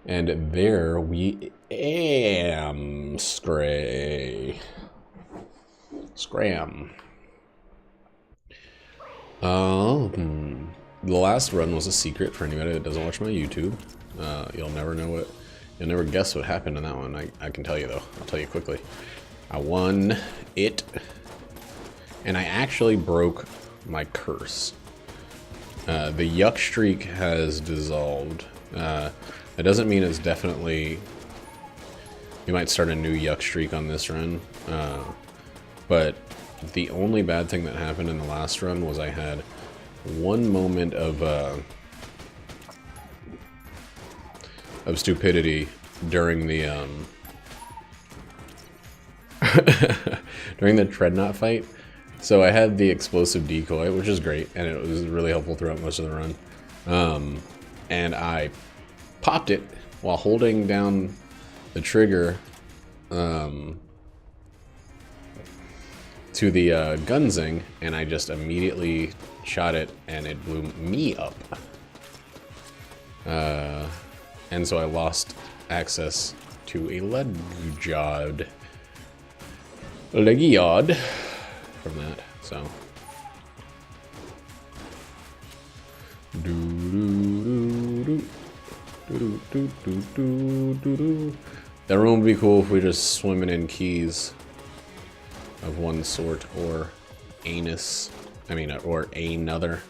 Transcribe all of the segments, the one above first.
And there we am, Scram. The last run was a secret for anybody that doesn't watch my YouTube. You'll never guess what happened in that one. I can tell you though. I'll tell you quickly. I won it, and I actually broke my curse. The yuck streak has dissolved. That doesn't mean it's definitely... You might start a new yuck streak on this run. But the only bad thing that happened in the last run was I had one moment of stupidity during the during the Treadnought fight. So I had the explosive decoy, which is great, and it was really helpful throughout most of the run. And I popped it while holding down the trigger to the gunzing, and I just immediately shot it, and it blew me up. And so I lost access to a Legiod from that, so. That room would be cool if we just swimming in keys of one sort or anus. I mean, or another.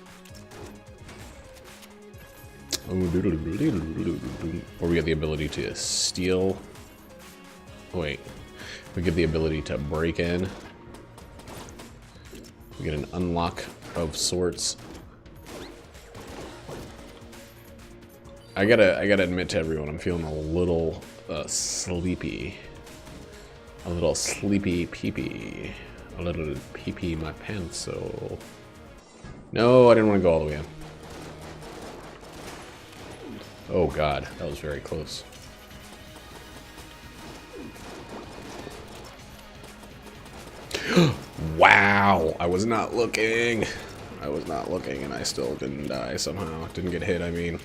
Or we get the ability to steal. Wait, we get the ability to break in. We get an unlock of sorts. I gotta admit to everyone, I'm feeling a little sleepy. A little sleepy pee-pee. A little pee-pee my pants, so... No, I didn't want to go all the way in. Oh god, that was very close. Wow, I was not looking. I was not looking, and I still didn't die somehow. Didn't get hit, I mean.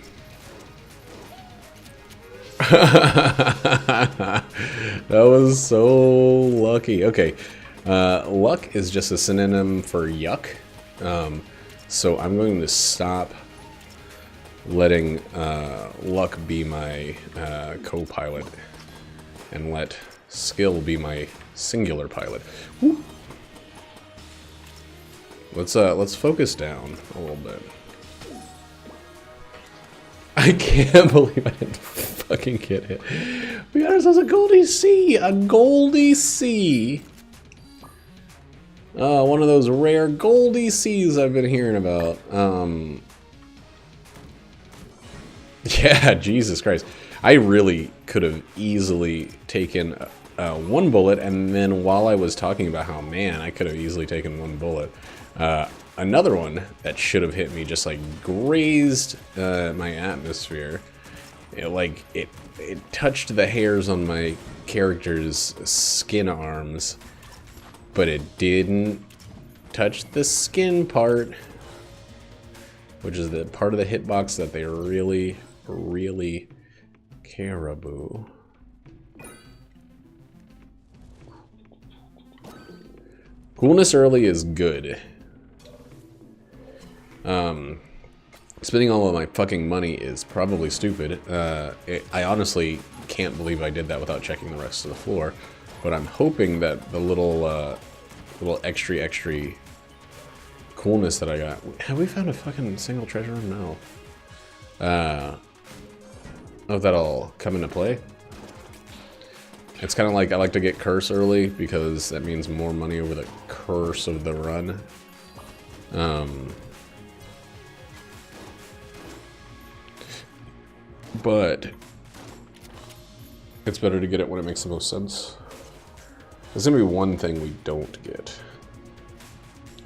That was so lucky. Okay, luck is just a synonym for yuck. So I'm going to stop letting luck be my co-pilot and let skill be my singular pilot. Woo. Let's focus down a little bit. I can't believe I didn't fucking get hit. We got ourselves a Goldie C! A Goldie C! One of those rare Goldie C's I've been hearing about. Yeah, Jesus Christ. I really could have easily taken one bullet, and then while I was talking about how, man, I could have easily taken one bullet, another one that should have hit me just like grazed my atmosphere. It touched the hairs on my character's skin arms, but it didn't touch the skin part, which is the part of the hitbox that they really, really caribou. Coolness early is good. Spending all of my fucking money is probably stupid. I honestly can't believe I did that without checking the rest of the floor, but I'm hoping that the little extra coolness that I got... Have we found a fucking single treasure room? No. Oh, that'll come into play. It's kind of like I like to get curse early because that means more money over the curse of the run. But it's better to get it when it makes the most sense. There's gonna be one thing we don't get.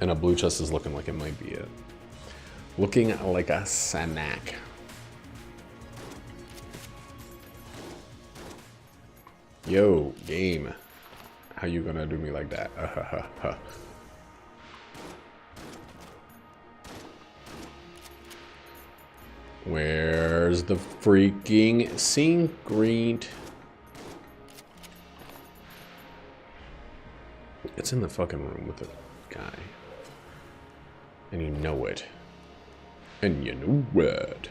And a blue chest is looking like it might be it. Looking like a snack. Yo, game. How you gonna do me like that? Where Where's the freaking secret? It's in the fucking room with the guy. And you know it. And you know it.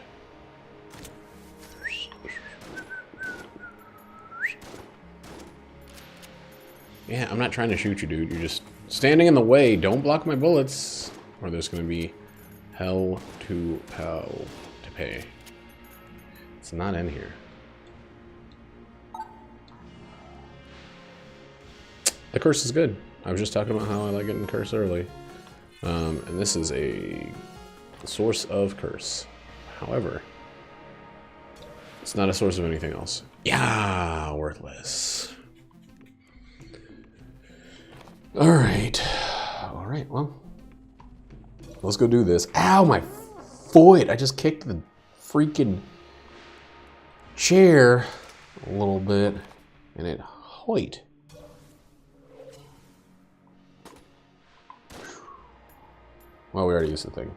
Yeah, I'm not trying to shoot you, dude. You're just standing in the way. Don't block my bullets, or there's gonna be hell to pay. It's not in here. The curse is good. I was just talking about how I like getting curse early. And this is a source of curse. However, it's not a source of anything else. Yeah, worthless. Alright, well, let's go do this. Ow, my foot! I just kicked the freaking chair a little bit, and it hoit. Well, we already used the thing.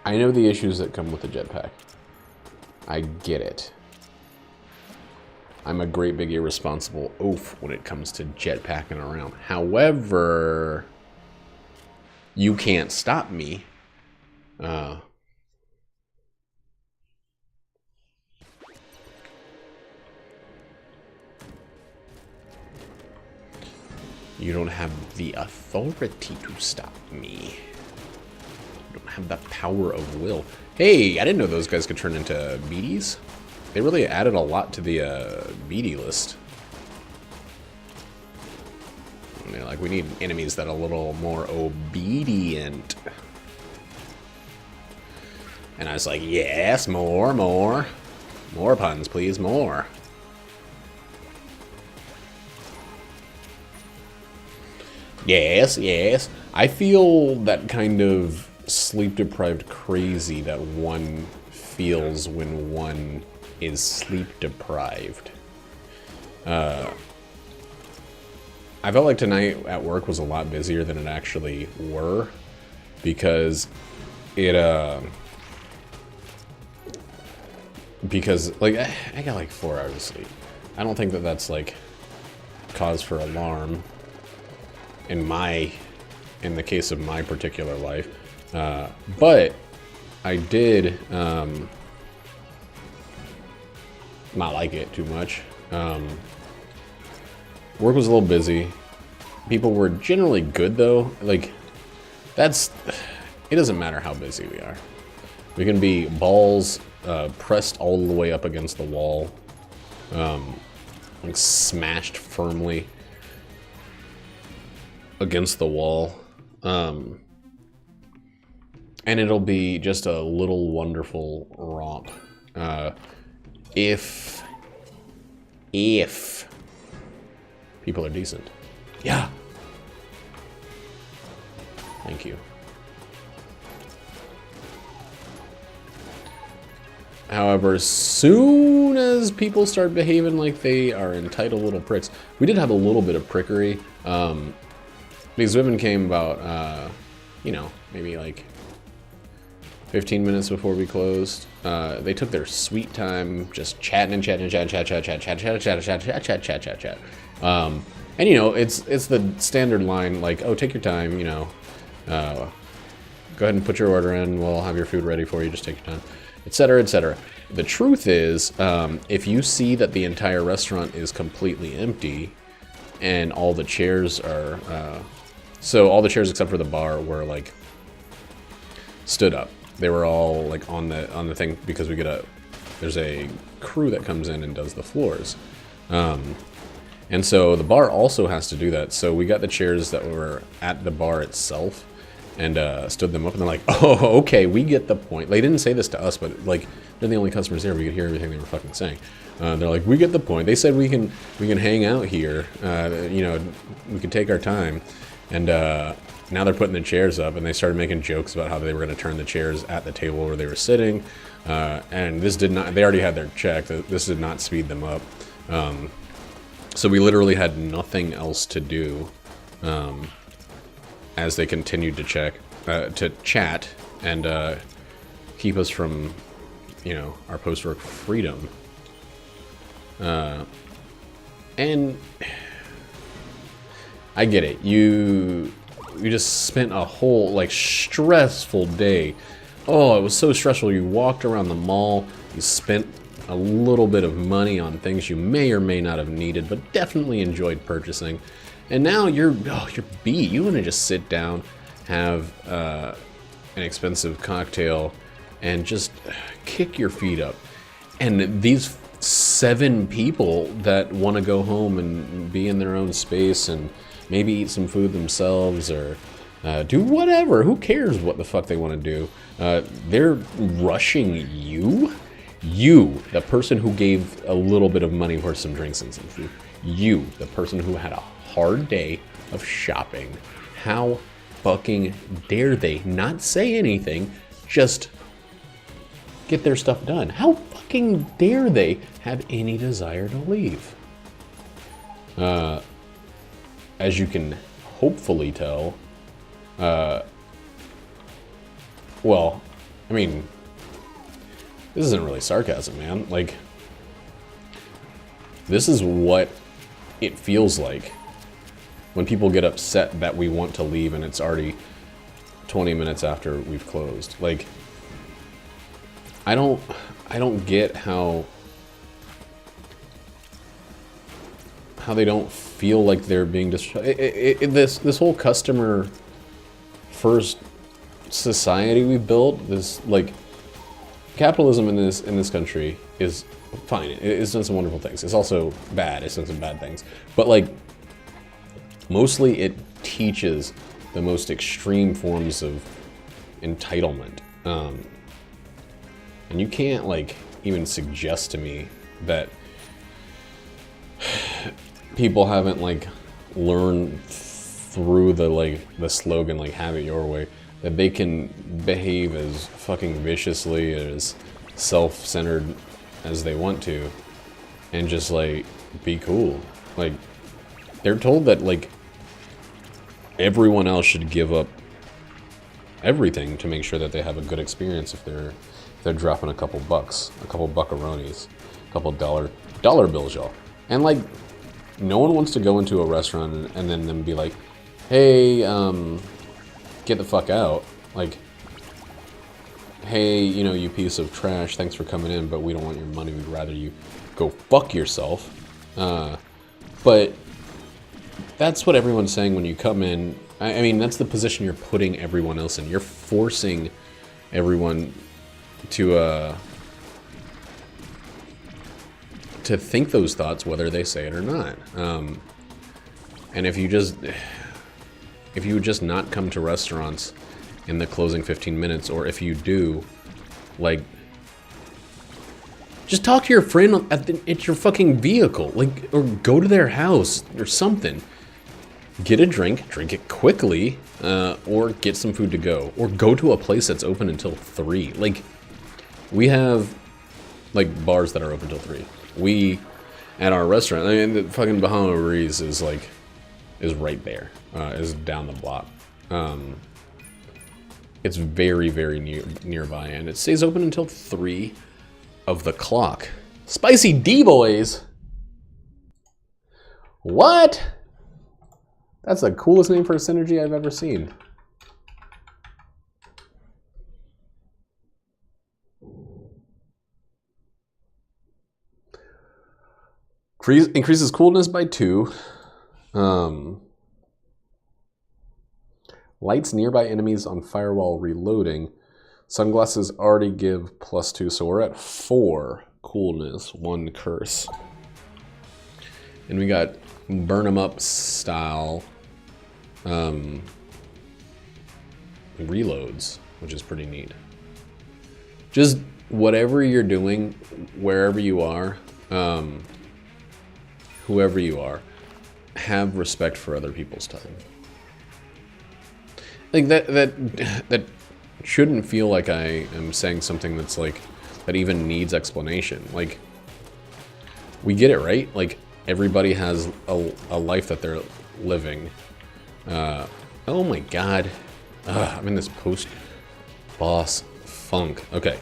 I know the issues that come with the jetpack. I get it. I'm a great big irresponsible oaf when it comes to jetpacking around. However, you can't stop me. You don't have the authority to stop me. You don't have the power of will. Hey, I didn't know those guys could turn into beaties. They really added a lot to the beatie list. And they're like, we need enemies that are a little more obedient. And I was like, yes, more. More puns, please, more. Yes, yes. I feel that kind of sleep-deprived crazy that one feels when one is sleep-deprived. I felt like tonight at work was a lot busier than it actually were, because it, like, I got like 4 hours of sleep. I don't think that that's, like, cause for alarm in the case of my particular life. But I did not like it too much. Work was a little busy. People were generally good though. Like, it doesn't matter how busy we are. We can be balls pressed all the way up against the wall, like smashed firmly against the wall. And it'll be just a little wonderful romp. If people are decent. Yeah. Thank you. However, as soon as people start behaving like they are entitled little pricks, we did have a little bit of prickery. These women came about, you know, maybe like 15 minutes before we closed. They took their sweet time just chatting and chatting and chat. And you know, it's the standard line like, oh, take your time, you know, go ahead and put your order in, we'll have your food ready for you, just take your time, etc., etc. The truth is, if you see that the entire restaurant is completely empty and all the chairs are, so all the chairs except for the bar were like stood up. They were all like on the thing because there's a crew that comes in and does the floors. And so the bar also has to do that. So we got the chairs that were at the bar itself and stood them up, and they're like, oh, okay, we get the point. They didn't say this to us, but like they're the only customers there. We could hear everything they were fucking saying. They're like, we get the point. They said we can hang out here. You know, we can take our time. And now they're putting the chairs up, and they started making jokes about how they were going to turn the chairs at the table where they were sitting. And this did not, they already had their check. This did not speed them up. So we literally had nothing else to do as they continued to chat and keep us from, you know, our post-work freedom. And I get it. You just spent a whole, like, stressful day. Oh, it was so stressful. You walked around the mall. You spent a little bit of money on things you may or may not have needed, but definitely enjoyed purchasing. And now you're beat. You want to just sit down, have an expensive cocktail, and just kick your feet up. And these 7 people that want to go home and be in their own space and maybe eat some food themselves or do whatever. Who cares what the fuck they want to do? They're rushing you. You, the person who gave a little bit of money for some drinks and some food. You, the person who had a hard day of shopping. How fucking dare they not say anything, just get their stuff done? How fucking dare they have any desire to leave? As you can hopefully tell, well, I mean, this isn't really sarcasm, man. Like, this is what it feels like when people get upset that we want to leave and it's already 20 minutes after we've closed. Like, I don't get how they don't feel like they're being this whole customer first society we built, this, like, capitalism in this country is fine. It's done some wonderful things. It's also bad. It's done some bad things. But, like, mostly it teaches the most extreme forms of entitlement. And you can't, like, even suggest to me that people haven't, like, learned through the slogan, like, have it your way, that they can behave as fucking viciously, as self-centered as they want to, and just, like, be cool. Like, they're told that, like, everyone else should give up everything to make sure that they have a good experience if they're dropping a couple bucks, a couple buckaronis, a couple dollar bills, y'all. And, like, no one wants to go into a restaurant and then them be like, hey, get the fuck out. Like, hey, you know, you piece of trash, thanks for coming in, but we don't want your money. We'd rather you go fuck yourself. But that's what everyone's saying when you come in. I mean, that's the position you're putting everyone else in. You're forcing everyone to think those thoughts, whether they say it or not. And if you would just not come to restaurants in the closing 15 minutes, or if you do, like, just talk to your friend at your fucking vehicle, like, or go to their house or something. Get a drink it quickly, or get some food to go, or go to a place that's open until 3. Like, we have, like, bars that are open till 3. We, at our restaurant, I mean, the fucking Bahama Breeze is right there, is down the block. It's very, very nearby, and it stays open until 3 of the clock. Spicy D-Boys! What? That's the coolest name for a synergy I've ever seen. Increases coolness by 2. Lights nearby enemies on firewall reloading. Sunglasses already give +2, so we're at 4 coolness, 1 curse. And we got burn 'em up style reloads, which is pretty neat. Just whatever you're doing, wherever you are, whoever you are, have respect for other people's time. Like, that shouldn't feel like I am saying something that's like, that even needs explanation. Like, we get it, right? Like, everybody has a life that they're living. Oh my god. Ugh, I'm in this post-boss funk. Okay,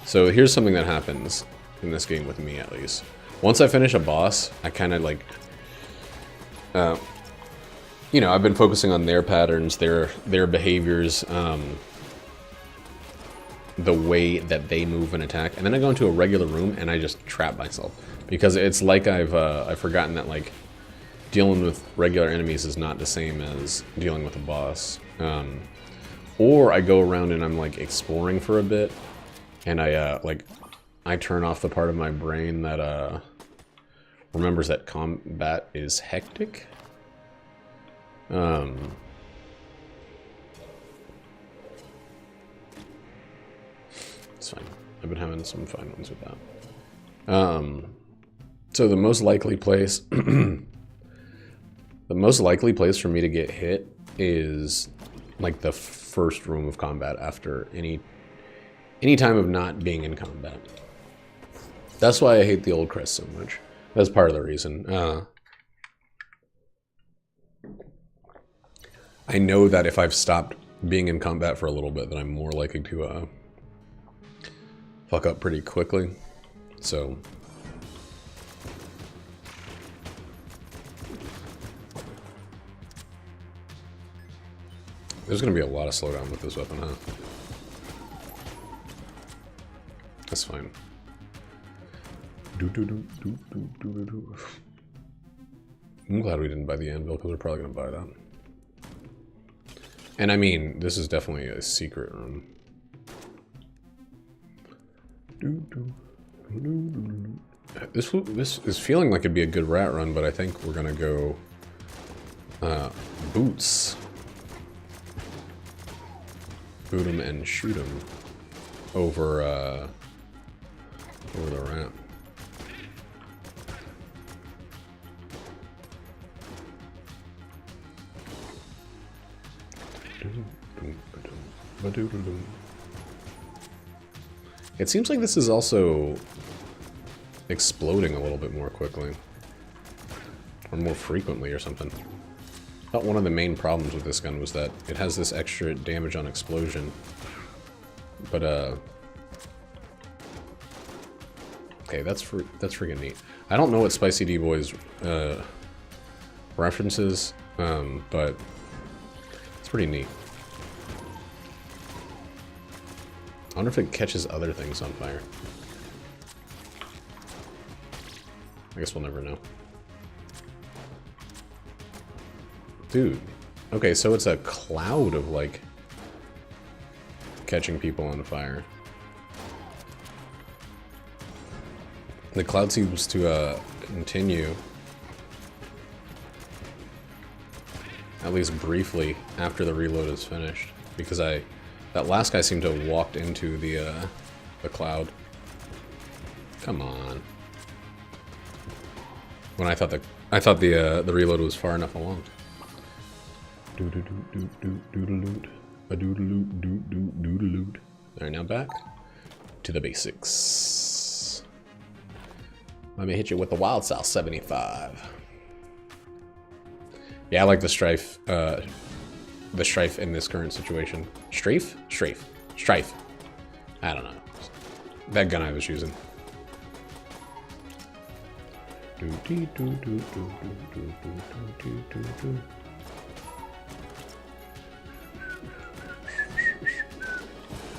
so here's something that happens in this game with me, at least. Once I finish a boss, I kind of like... you know, I've been focusing on their patterns, their behaviors, the way that they move and attack, and then I go into a regular room and I just trap myself. Because it's like I've forgotten that, like, dealing with regular enemies is not the same as dealing with a boss. Or I go around and I'm, like, exploring for a bit, and I turn off the part of my brain that, remembers that combat is hectic. It's fine. I've been having some fun ones with that. So the most likely place... the most likely place for me to get hit is, like, the first room of combat after any time of not being in combat. That's why I hate the old crest so much. That's part of the reason. I know that if I've stopped being in combat for a little bit, then I'm more likely to fuck up pretty quickly. So there's gonna be a lot of slowdown with this weapon, huh? That's fine. I'm glad we didn't buy the anvil, because we're probably gonna buy that. And I mean, this is definitely a secret room. This is feeling like it'd be a good rat run, but I think we're gonna go boots. Boot him and shoot him over the ramp. It seems like this is also exploding a little bit more quickly. Or more frequently or something. I thought one of the main problems with this gun was that it has this extra damage on explosion. But, okay, that's freaking neat. I don't know what Spicy D-Boy's, references, but it's pretty neat. I wonder if it catches other things on fire. I guess we'll never know. Dude. Okay, so it's a cloud of, like, catching people on fire. The cloud seems to, continue. At least briefly after the reload is finished. Because that last guy seemed to have walked into the cloud. Come on. When I thought the reload was far enough along. Alright, now back to the basics. Let me hit you with the Wild South 75. Yeah, I like the Strife in this current situation. Strafe? Strafe. Strife. I don't know. That gun I was using.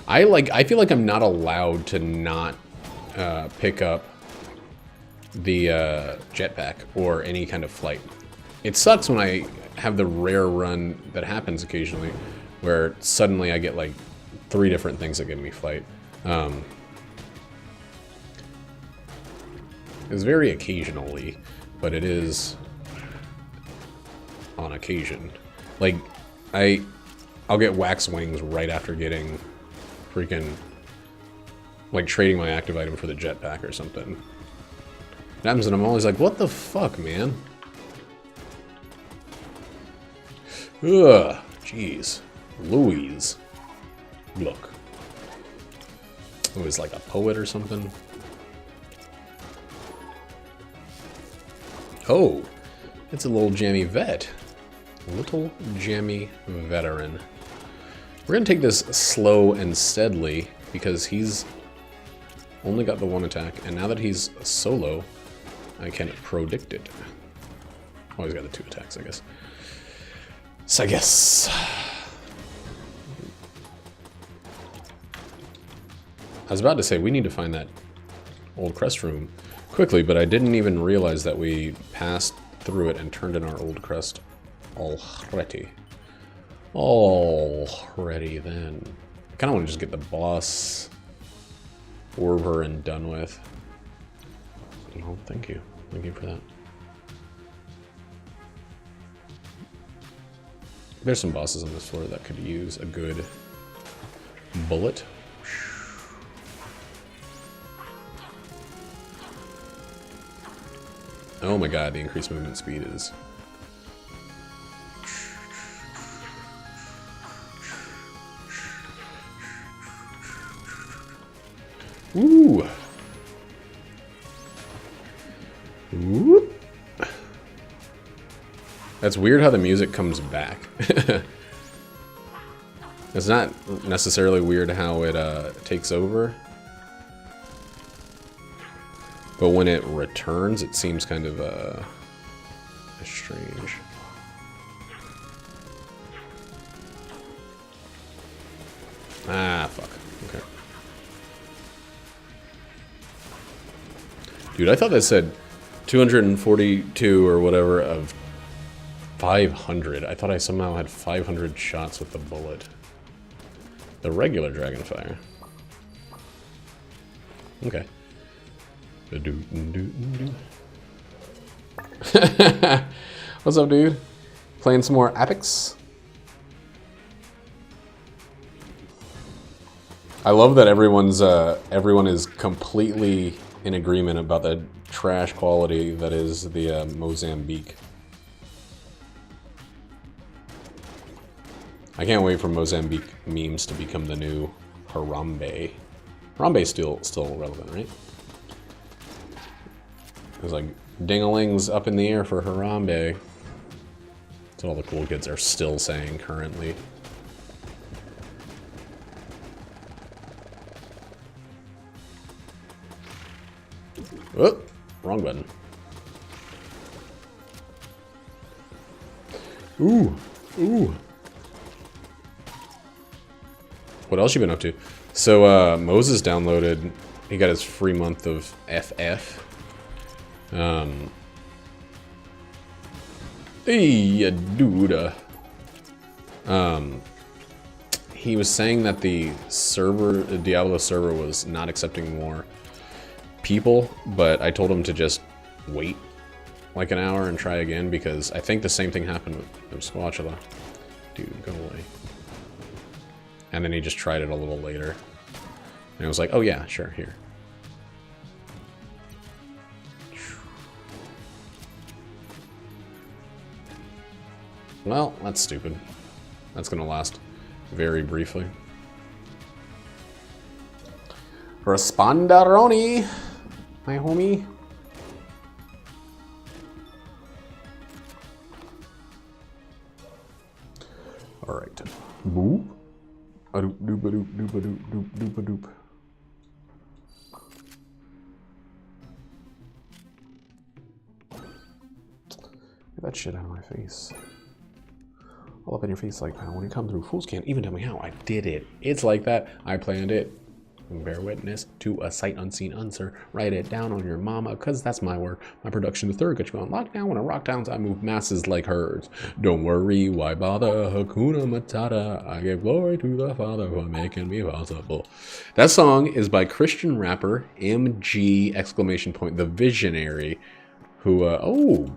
I feel like I'm not allowed to not pick up the jetpack or any kind of flight. It sucks when I have the rare run that happens occasionally where suddenly I get like 3 different things that give me flight. It's very occasionally, but it is on occasion. Like, I'll get wax wings right after getting freaking, like, trading my active item for the jetpack or something. It happens and I'm always like, what the fuck, man? Ugh, jeez. Louise. Look. It was like a poet or something. Oh, it's a little jammy vet. Little Jammy Veteran. We're going to take this slow and steadily because he's only got the one attack. And now that he's solo, I can predict it. Oh, he's got the two attacks, I guess. So I guess... I was about to say, we need to find that old crest room quickly, but I didn't even realize that we passed through it and turned in our old crest already. Already then. I kind of want to just get the boss over and done with. Oh, thank you. Thank you for that. There's some bosses on this floor that could use a good bullet. Oh my god, the increased movement speed is... Ooh! Whoop. That's weird how the music comes back. It's not necessarily weird how it takes over. But when it returns, it seems kind of strange. Ah, fuck. Okay. Dude, I thought that said 242 or whatever of 500. I thought I somehow had 500 shots with the bullet. The regular Dragonfire. Okay. What's up, dude? Playing some more Apex? I love that everyone is completely in agreement about the trash quality that is the Mozambique. I can't wait for Mozambique memes to become the new Harambe. Harambe's still relevant, right? There's like ding-a-lings up in the air for Harambe. That's what all the cool kids are still saying currently. Oh, wrong button. Ooh, ooh. What else you been up to? So, Moses downloaded, he got his free month of FF. Hey, dude. He was saying that the Diablo server was not accepting more people, but I told him to just wait like an hour and try again because I think the same thing happened with Squatchula. Dude, go away. And then he just tried it a little later. And I was like, oh yeah, sure, here. Well, that's stupid. That's gonna last very briefly. Responderoni, my homie. All right. Boop. A-doop, doop-a-doop, doop-a-doop, doop, doop-a-doop. Get that shit out of my face. All up in your face like that. When you come through, fools can't even tell me how. I did it. It's like that. I planned it. Bear witness to a sight unseen answer. Write it down on your mama, cause that's my work. My production is third. Got you on lockdown. When I rock downs, I move masses like herds. Don't worry, why bother? Hakuna Matata. I give glory to the Father for making me possible. That song is by Christian rapper MG exclamation point the Visionary, who oh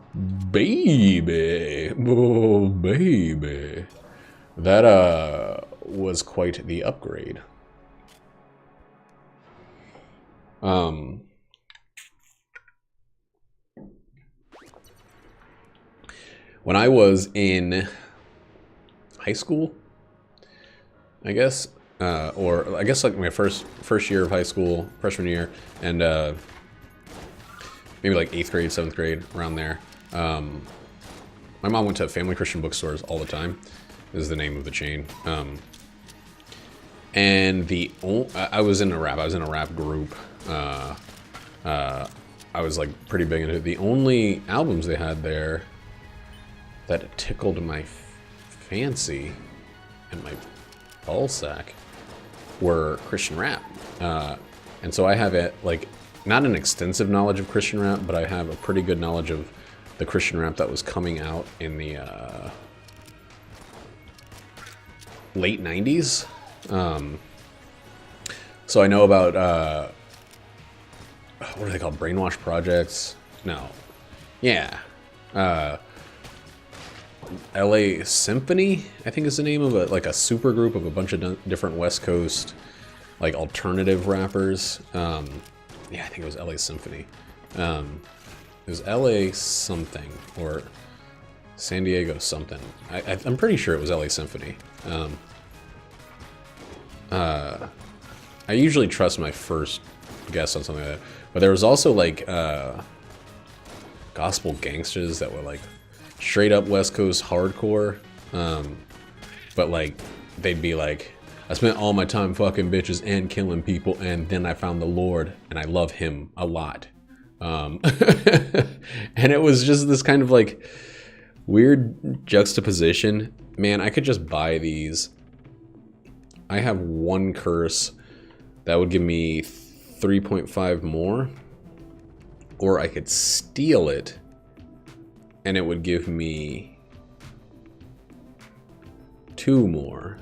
baby, oh baby, that was quite the upgrade. When I was in high school, I guess, or I guess like my first year of high school, freshman year, and maybe like 8th grade, 7th grade, around there. my mom went to family Christian bookstores all the time, is the name of the chain. And I was in a rap group. I was like pretty big into it. The only albums they had there that tickled my fancy and my ballsack were Christian rap. And so I have like not an extensive knowledge of Christian rap, but I have a pretty good knowledge of the Christian rap that was coming out in the late 90s. So I know about what are they called? Brainwash Projects? No. Yeah. LA Symphony, I think is the name of like a super group of a bunch of different West Coast like alternative rappers. Yeah, I think it was LA Symphony. It was LA something or San Diego something. I'm pretty sure it was LA Symphony. I usually trust my first guess on something like that. But there was also like gospel gangsters that were like straight up West Coast hardcore. But like they'd be like, I spent all my time fucking bitches and killing people, and then I found the Lord and I love him a lot. And it was just this kind of like weird juxtaposition. Man, I could just buy these. I have one curse that would give me 3.5 more, or I could steal it and it would give me 2 more,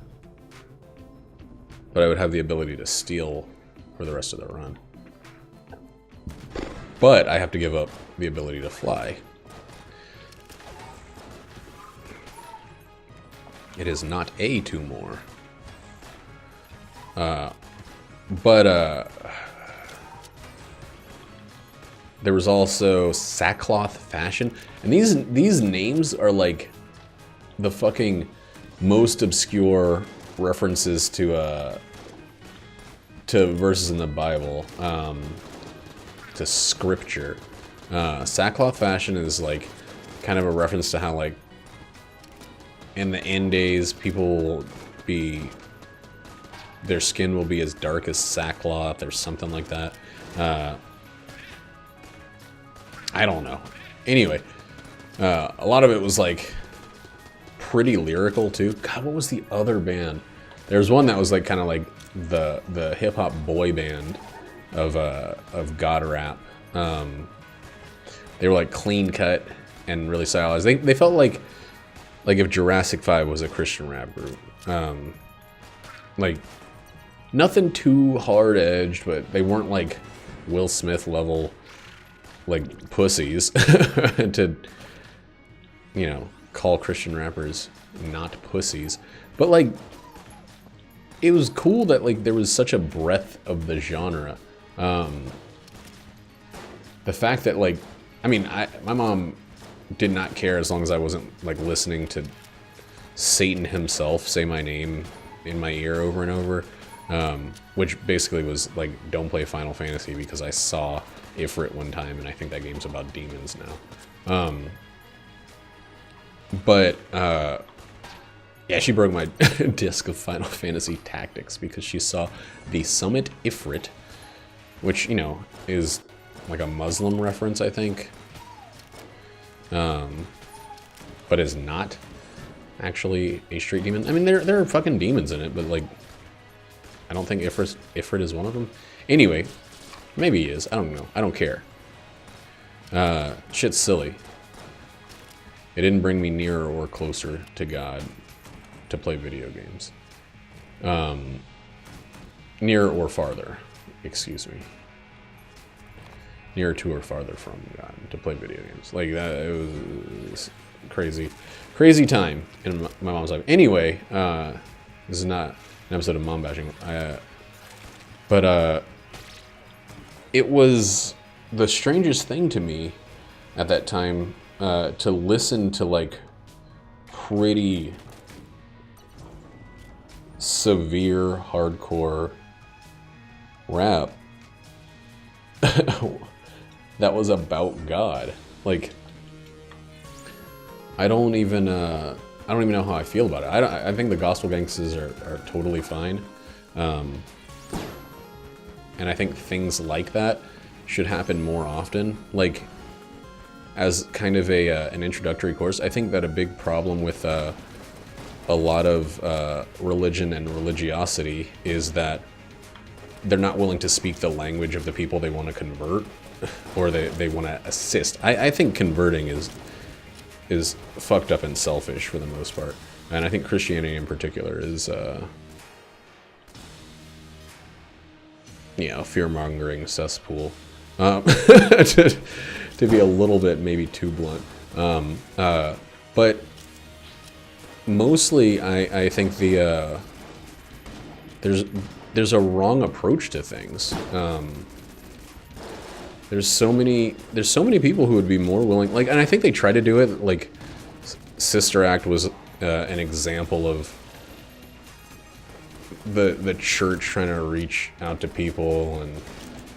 but I would have the ability to steal for the rest of the run. But I have to give up the ability to fly. It is not a 2 more. There was also Sackcloth Fashion, and these names are like the fucking most obscure references to verses in the Bible, to scripture. Sackcloth Fashion is like kind of a reference to how like in the end days people will be, their skin will be as dark as sackcloth or something like that. I don't know. Anyway, a lot of it was like pretty lyrical too. God, what was the other band? There's one that was like kind of like the hip hop boy band of God rap. They were like clean cut and really stylized. They felt like if Jurassic 5 was a Christian rap group. Like nothing too hard edged, but they weren't like Will Smith level like pussies to, you know, call Christian rappers not pussies. But like it was cool that like there was such a breadth of the genre. The fact that like, I mean, my mom did not care as long as I wasn't like listening to Satan himself say my name in my ear over and over, which basically was like, don't play Final Fantasy because I saw Ifrit one time and I think that game's about demons now. But yeah, she broke my disc of Final Fantasy Tactics because she saw the Summit Ifrit, which, you know, is like a Muslim reference, I think. But is not actually a straight demon. I mean, there are fucking demons in it, but like, I don't think Ifrit is one of them. Anyway, maybe he is. I don't know. I don't care. Shit's silly. It didn't bring me nearer or closer to God to play video games. Nearer or farther, excuse me. Nearer to or farther from God to play video games. Like that, it was crazy. Crazy time in my mom's life. Anyway, this is not an episode of mom bashing. But it was the strangest thing to me at that time to listen to like pretty severe hardcore rap that was about God. Like, I don't even know how I feel about it. I think the gospel gangsters are totally fine. And I think things like that should happen more often. Like, as kind of an introductory course, I think that a big problem with a lot of religion and religiosity is that they're not willing to speak the language of the people they want to convert, or they want to assist. I think converting is fucked up and selfish for the most part. And I think Christianity in particular is, you know, fear-mongering cesspool. To be a little bit maybe too blunt. But mostly I think there's a wrong approach to things. There's so many people who would be more willing, like, and I think they try to do it, like, Sister Act was an example of the church trying to reach out to people, and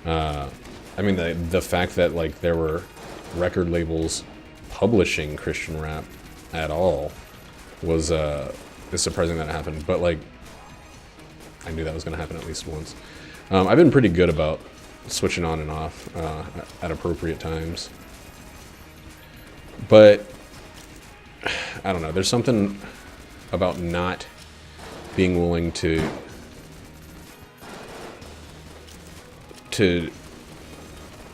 I mean the fact that, like, there were record labels publishing Christian rap at all was surprising that it happened, but, like, I knew that was going to happen at least once. I've been pretty good about switching on and off at appropriate times. But, I don't know, there's something about not being willing to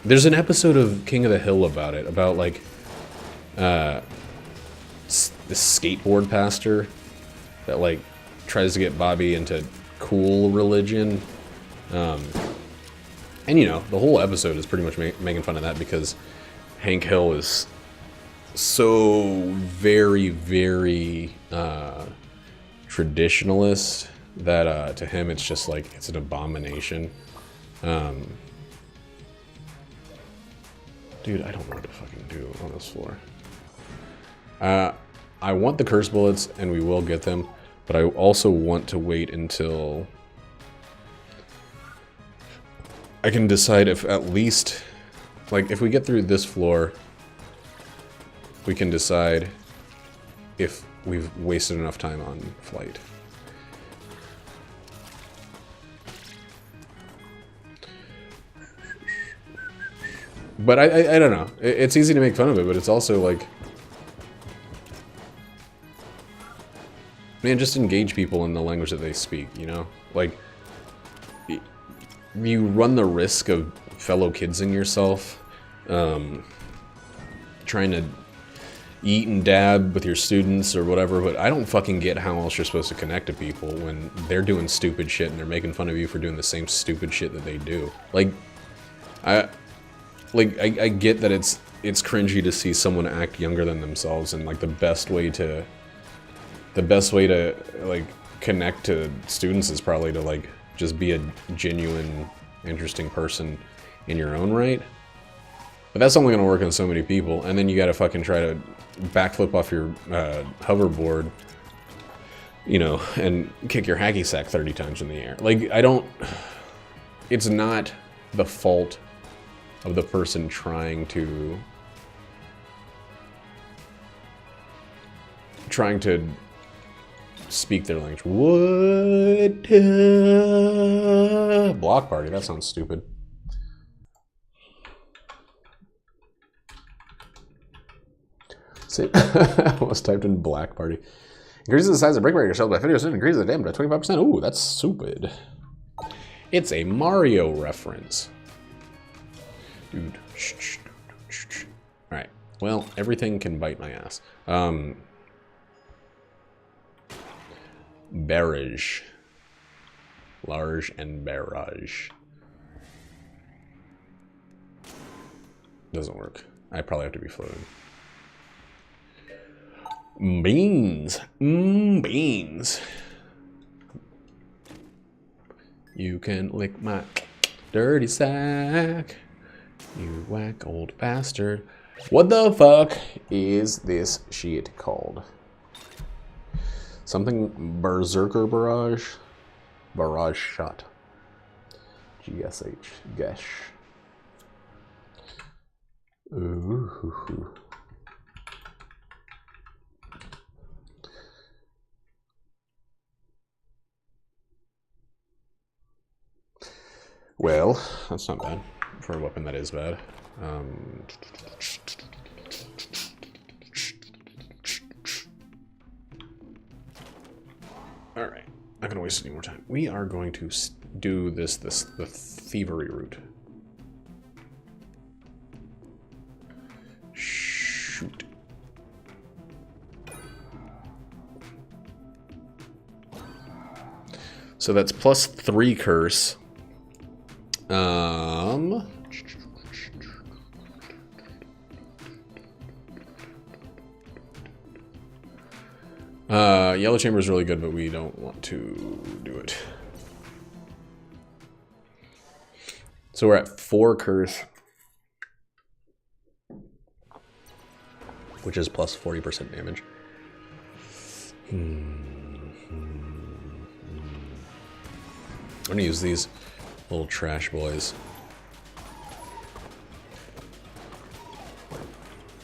there's an episode of King of the Hill about it, about, like, this skateboard pastor that, like, tries to get Bobby into cool religion. And, you know, the whole episode is pretty much making fun of that, because Hank Hill is so very, very traditionalist that to him it's just like, it's an abomination. Dude, I don't know what to fucking do on this floor. I want the curse bullets, and we will get them, but I also want to wait until I can decide if at least, like, if we get through this floor, we can decide if we've wasted enough time on flight. But I don't know. It's easy to make fun of it, but it's also like, man, just engage people in the language that they speak, you know? Like, you run the risk of fellow kidsing yourself, trying to eat and dab with your students or whatever, but I don't fucking get how else you're supposed to connect to people when they're doing stupid shit and they're making fun of you for doing the same stupid shit that they do. Like, I get that it's cringy to see someone act younger than themselves, and, like, the best way to like connect to students is probably to, like, just be a genuine, interesting person in your own right. But that's only gonna work on so many people, and then you gotta fucking try to backflip off your hoverboard, you know, and kick your hacky sack 30 times in the air. Like, it's not the fault of the person trying to speak their language. What? Block party, that sounds stupid. See, I almost typed in black party. Increases the size of brick breaker shells by 50%, increases the damage by 25%. Ooh, that's stupid. It's a Mario reference. Dude. Alright. Well, everything can bite my ass. Barrage. Large and barrage. Doesn't work. I probably have to be floating. Beans. Beans. You can lick my dirty sack. You whack old bastard. What the fuck is this shit called? Something Berserker Barrage? Barrage Shot. GSH. Gesh. Ooh. Well, that's not bad for a weapon that is bad. Alright, not gonna waste any more time. We are going to do the thievery route. Shoot. So that's +3 curse. Yellow Chamber is really good, but we don't want to do it. So we're at 4 curse, which is plus 40% damage. I'm gonna use these little trash boys.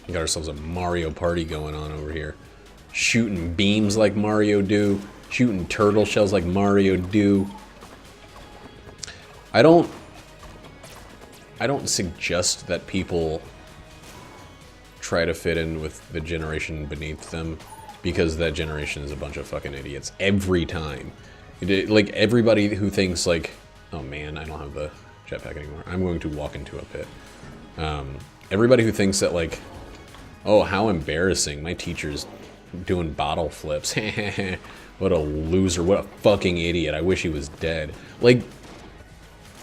We got ourselves a Mario Party going on over here. Shooting beams like Mario do. Shooting turtle shells like Mario do. I don't suggest that people try to fit in with the generation beneath them, because that generation is a bunch of fucking idiots every time. Like, everybody who thinks like, oh man, I don't have the jetpack anymore, I'm going to walk into a pit. Everybody who thinks that like, oh, how embarrassing, my teacher's doing bottle flips. What a loser, what a fucking idiot, I wish he was dead. Like,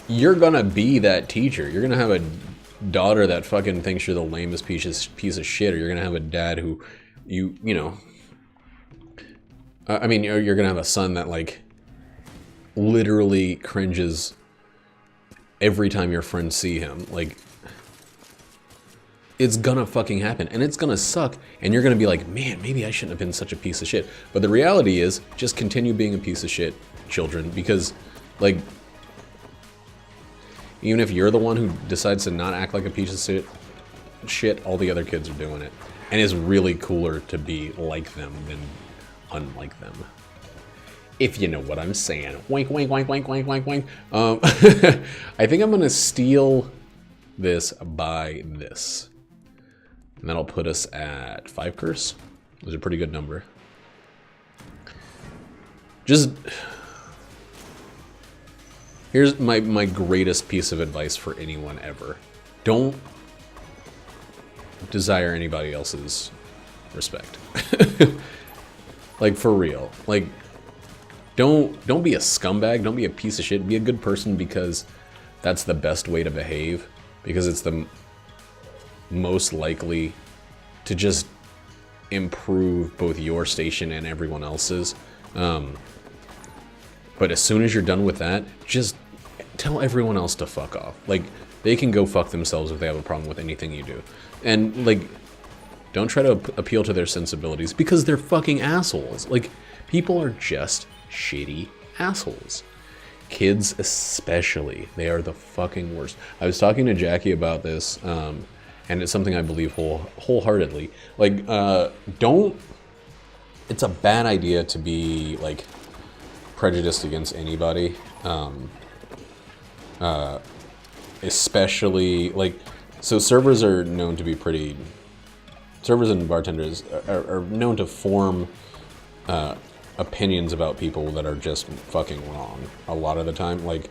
you're gonna be that teacher. You're gonna have a daughter that fucking thinks you're the lamest piece of shit, or you're gonna have a dad who, you know, I mean, you're gonna have a son that like literally cringes every time your friends see him. Like, it's gonna fucking happen, and it's gonna suck, and you're gonna be like, man, maybe I shouldn't have been such a piece of shit. But the reality is, just continue being a piece of shit, children, because, like, even if you're the one who decides to not act like a piece of shit, all the other kids are doing it. And it's really cooler to be like them than unlike them. If you know what I'm saying. Wink, wink, wink, wink, wink, wink, wink. I think I'm gonna steal this by this. And that'll put us at 5 curse. It was a pretty good number. Just... here's my greatest piece of advice for anyone ever. Don't desire anybody else's respect. Like, for real. Like, don't be a scumbag, don't be a piece of shit. Be a good person, because that's the best way to behave. Because it's the most likely to just improve both your station and everyone else's. But as soon as you're done with that, just tell everyone else to fuck off. Like, they can go fuck themselves if they have a problem with anything you do. And, like, don't try to appeal to their sensibilities, because they're fucking assholes. Like, people are just shitty assholes. Kids especially. They are the fucking worst. I was talking to Jackie about this, and it's something I believe wholeheartedly. Like, don't... it's a bad idea to be, like, prejudiced against anybody. Especially, like... so servers are known to be pretty... servers and bartenders are known to form opinions about people that are just fucking wrong a lot of the time. Like,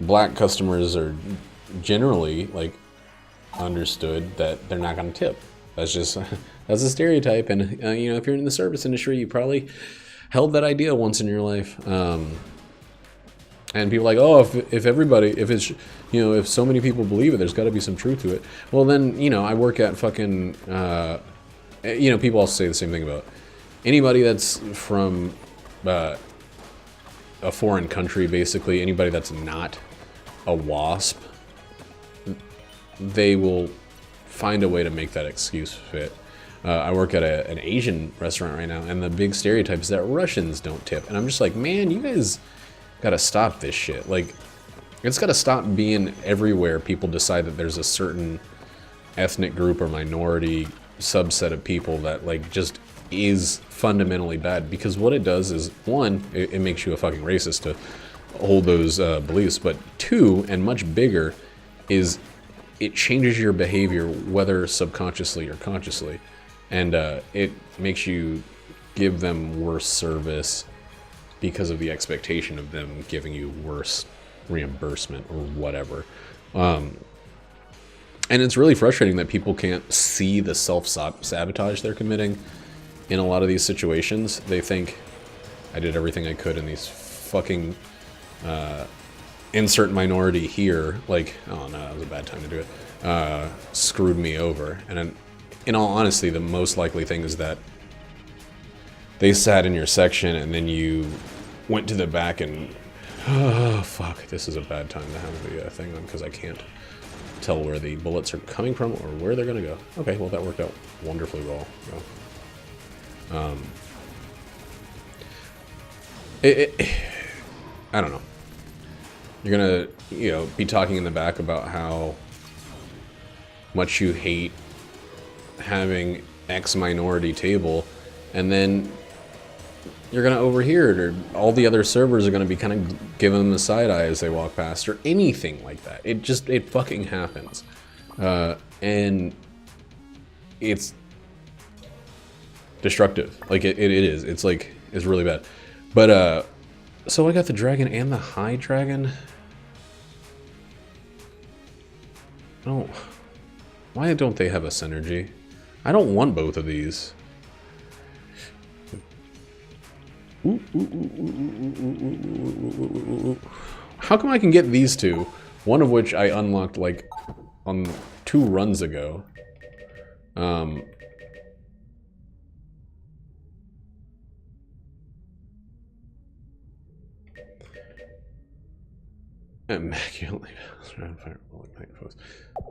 black customers are generally, like, understood that they're not going to tip. That's just, that's a stereotype. And, you know, if you're in the service industry, you probably held that idea once in your life. And people are like, oh, if everybody, if it's, you know, if so many people believe it, there's got to be some truth to it. Well, then, you know, I work at fucking, you know, people also say the same thing about anybody that's from a foreign country, basically. Anybody that's not a WASP, they will find a way to make that excuse fit. I work at an Asian restaurant right now, and the big stereotype is that Russians don't tip. And I'm just like, man, you guys gotta stop this shit. Like, it's gotta stop being everywhere people decide that there's a certain ethnic group or minority subset of people that, like, just is fundamentally bad. Because what it does is, one, it makes you a fucking racist to hold those beliefs. But two, and much bigger, is it changes your behavior, whether subconsciously or consciously, and it makes you give them worse service because of the expectation of them giving you worse reimbursement or whatever. And it's really frustrating that people can't see the self-sabotage they're committing in a lot of these situations. They think, I did everything I could in these fucking insert minority here, like, oh no, that was a bad time to do it, screwed me over. And in all honesty, the most likely thing is that they sat in your section and then you went to the back and, oh fuck, this is a bad time to have the thing on because I can't tell where the bullets are coming from or where they're gonna go. Okay, well that worked out wonderfully well. I don't know. You're gonna, you know, be talking in the back about how much you hate having X minority table, and then you're gonna overhear it, or all the other servers are gonna be kind of giving them the side eye as they walk past, or anything like that. It fucking happens, and it's destructive. Like it is. It's like, it's really bad. But so I got the dragon and the high dragon. Oh, why don't they have a synergy? I don't want both of these. How come I can get these two? One of which I unlocked like on 2 runs ago. Immaculately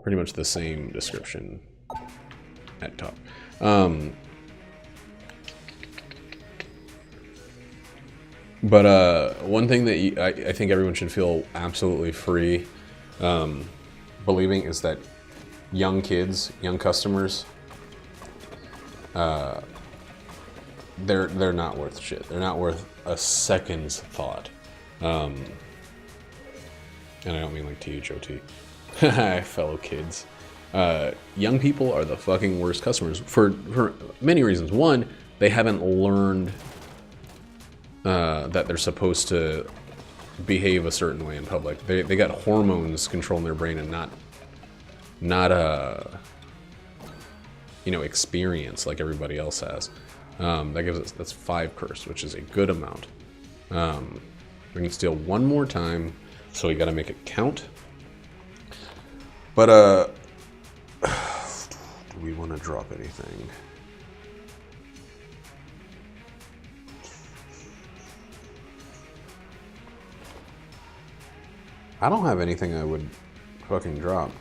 pretty much the same description at top. But one thing that I think everyone should feel absolutely free believing is that young kids, young customers, they're not worth shit. They're not worth a second's thought. And I don't mean like THOT. Fellow kids. Young people are the fucking worst customers for many reasons. One, they haven't learned that they're supposed to behave a certain way in public. They got hormones controlling their brain and not you know, experience like everybody else has. That gives us, that's 5 cursed, which is a good amount. We can steal one more time, so we gotta make it count. But do we want to drop anything? I don't have anything I would fucking drop.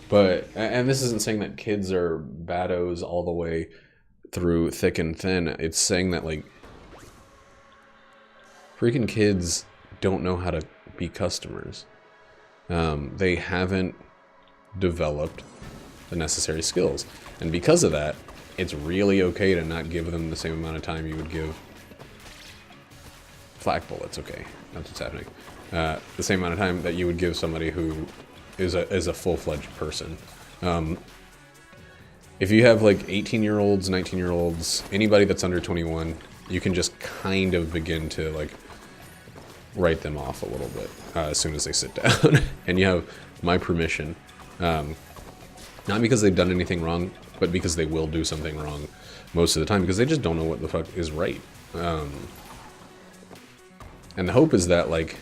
But, and this isn't saying that kids are baddos all the way through thick and thin. It's saying that, like, freaking kids don't know how to be customers. They haven't developed the necessary skills. And because of that, it's really okay to not give them the same amount of time you would give flak bullets. Okay, that's what's happening. The same amount of time that you would give somebody who is a full-fledged person. If you have like 18-year-olds, 19-year-olds, anybody that's under 21, you can just kind of begin to like write them off a little bit as soon as they sit down. And you have my permission. Not because they've done anything wrong, but because they will do something wrong most of the time because they just don't know what the fuck is right. And the hope is that, like,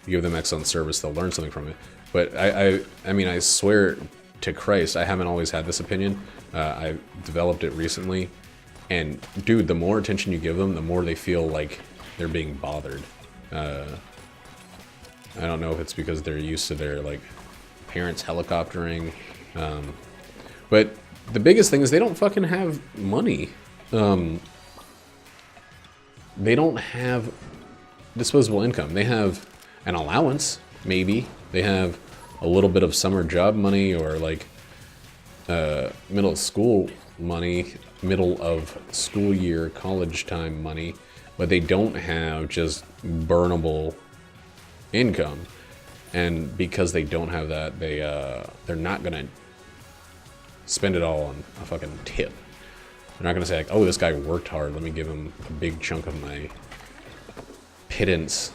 you give them excellent service, they'll learn something from it. But I mean, I swear to Christ, I haven't always had this opinion. I've developed it recently. And, dude, the more attention you give them, the more they feel like they're being bothered. I don't know if it's because they're used to their, like, parents helicoptering. But the biggest thing is they don't fucking have money. They don't have disposable income. They have an allowance, maybe. They have a little bit of summer job money or like middle school money, middle of school year, college time money, but they don't have just burnable income. And because they don't have that, they're not gonna spend it all on a fucking tip. They're not gonna say like, oh, this guy worked hard, let me give him a big chunk of my pittance.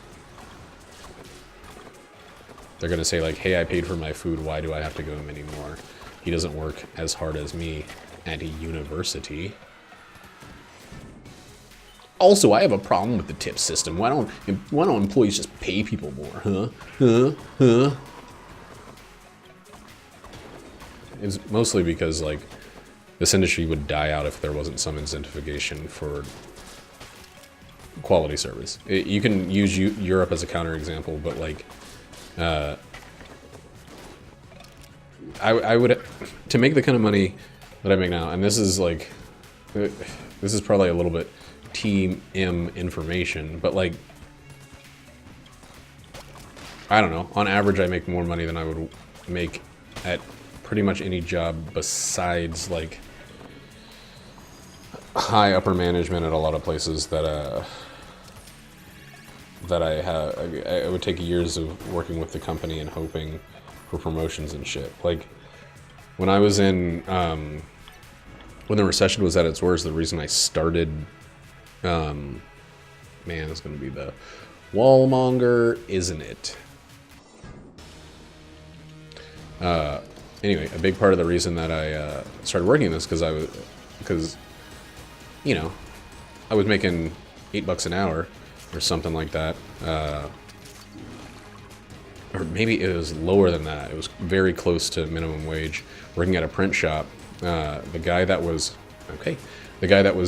They're gonna say like, hey, I paid for my food, why do I have to give him any more? He doesn't work as hard as me at a university. Also, I have a problem with the tip system. Why don't employees just pay people more, huh? It's mostly because, like, this industry would die out if there wasn't some incentivization for quality service. You can use Europe as a counterexample, but, like, I would, to make the kind of money that I make now, and this is, like, this is probably a little bit Team M information, but like, I don't know, on average I make more money than I would make at pretty much any job besides like high upper management at a lot of places that I would take years of working with the company and hoping for promotions and shit. Like when I was in when the recession was at its worst, the reason I started man, it's gonna be the wallmonger, isn't it? Anyway, a big part of the reason that I started working in this because you know, I was making $8 an hour or something like that, or maybe it was lower than that. It was very close to minimum wage. Working at a print shop, the guy that was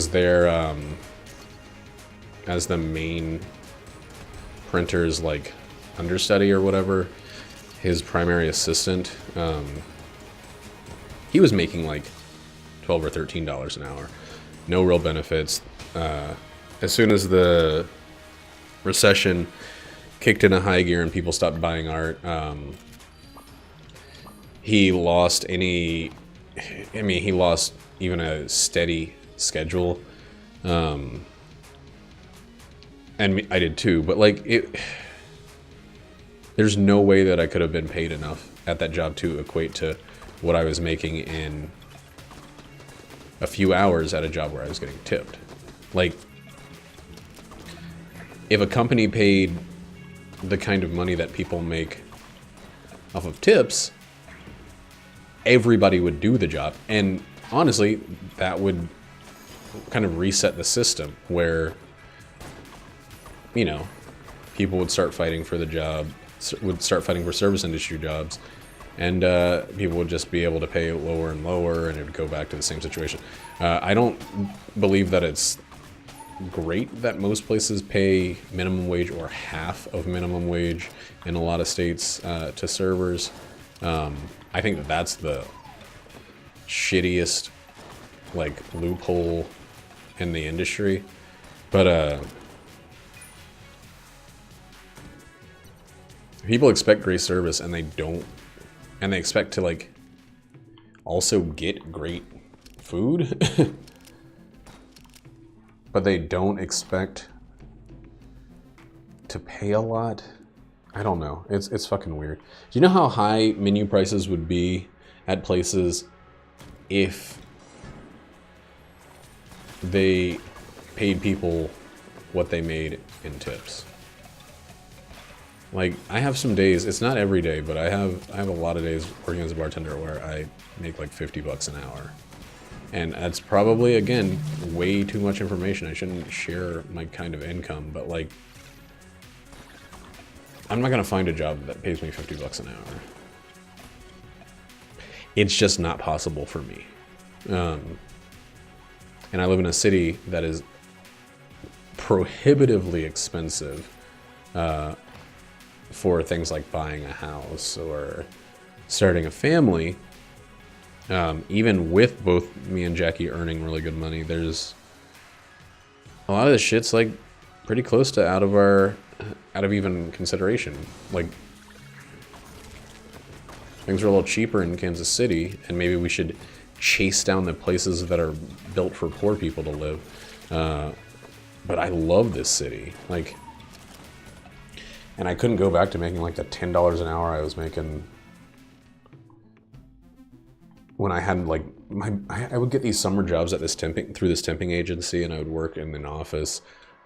there as the main printer's like understudy or whatever, his primary assistant, he was making like $12 or $13 an hour. No real benefits. As soon as the recession kicked in a high gear and people stopped buying art, he lost he lost even a steady schedule. And I did too, but like there's no way that I could have been paid enough at that job to equate to what I was making in a few hours at a job where I was getting tipped. Like, if a company paid the kind of money that people make off of tips, everybody would do the job. And honestly, that would kind of reset the system where, you know, people would start fighting for the job, would start fighting for service industry jobs, and people would just be able to pay lower and lower, and it would go back to the same situation. I don't believe that it's great that most places pay minimum wage or half of minimum wage in a lot of states to servers. I think that that's the shittiest, like, loophole in the industry. But people expect great service and they don't, and they expect to like also get great food, but they don't expect to pay a lot. I don't know. It's fucking weird. Do you know how high menu prices would be at places if they paid people what they made in tips? Like, I have some days, it's not every day, but I have a lot of days working as a bartender where I make like $50 an hour. And that's probably, again, way too much information. I shouldn't share my kind of income, but like, I'm not gonna find a job that pays me $50 an hour. It's just not possible for me. And I live in a city that is prohibitively expensive for things like buying a house or starting a family. Even with both me and Jackie earning really good money, there's a lot of this shit's like pretty close to out of even consideration. Like, things are a little cheaper in Kansas City, and maybe we should chase down the places that are built for poor people to live. But I love this city. Like, and I couldn't go back to making like the $10 an hour I was making when I had like I would get these summer jobs at this through this temping agency, and I would work in an office,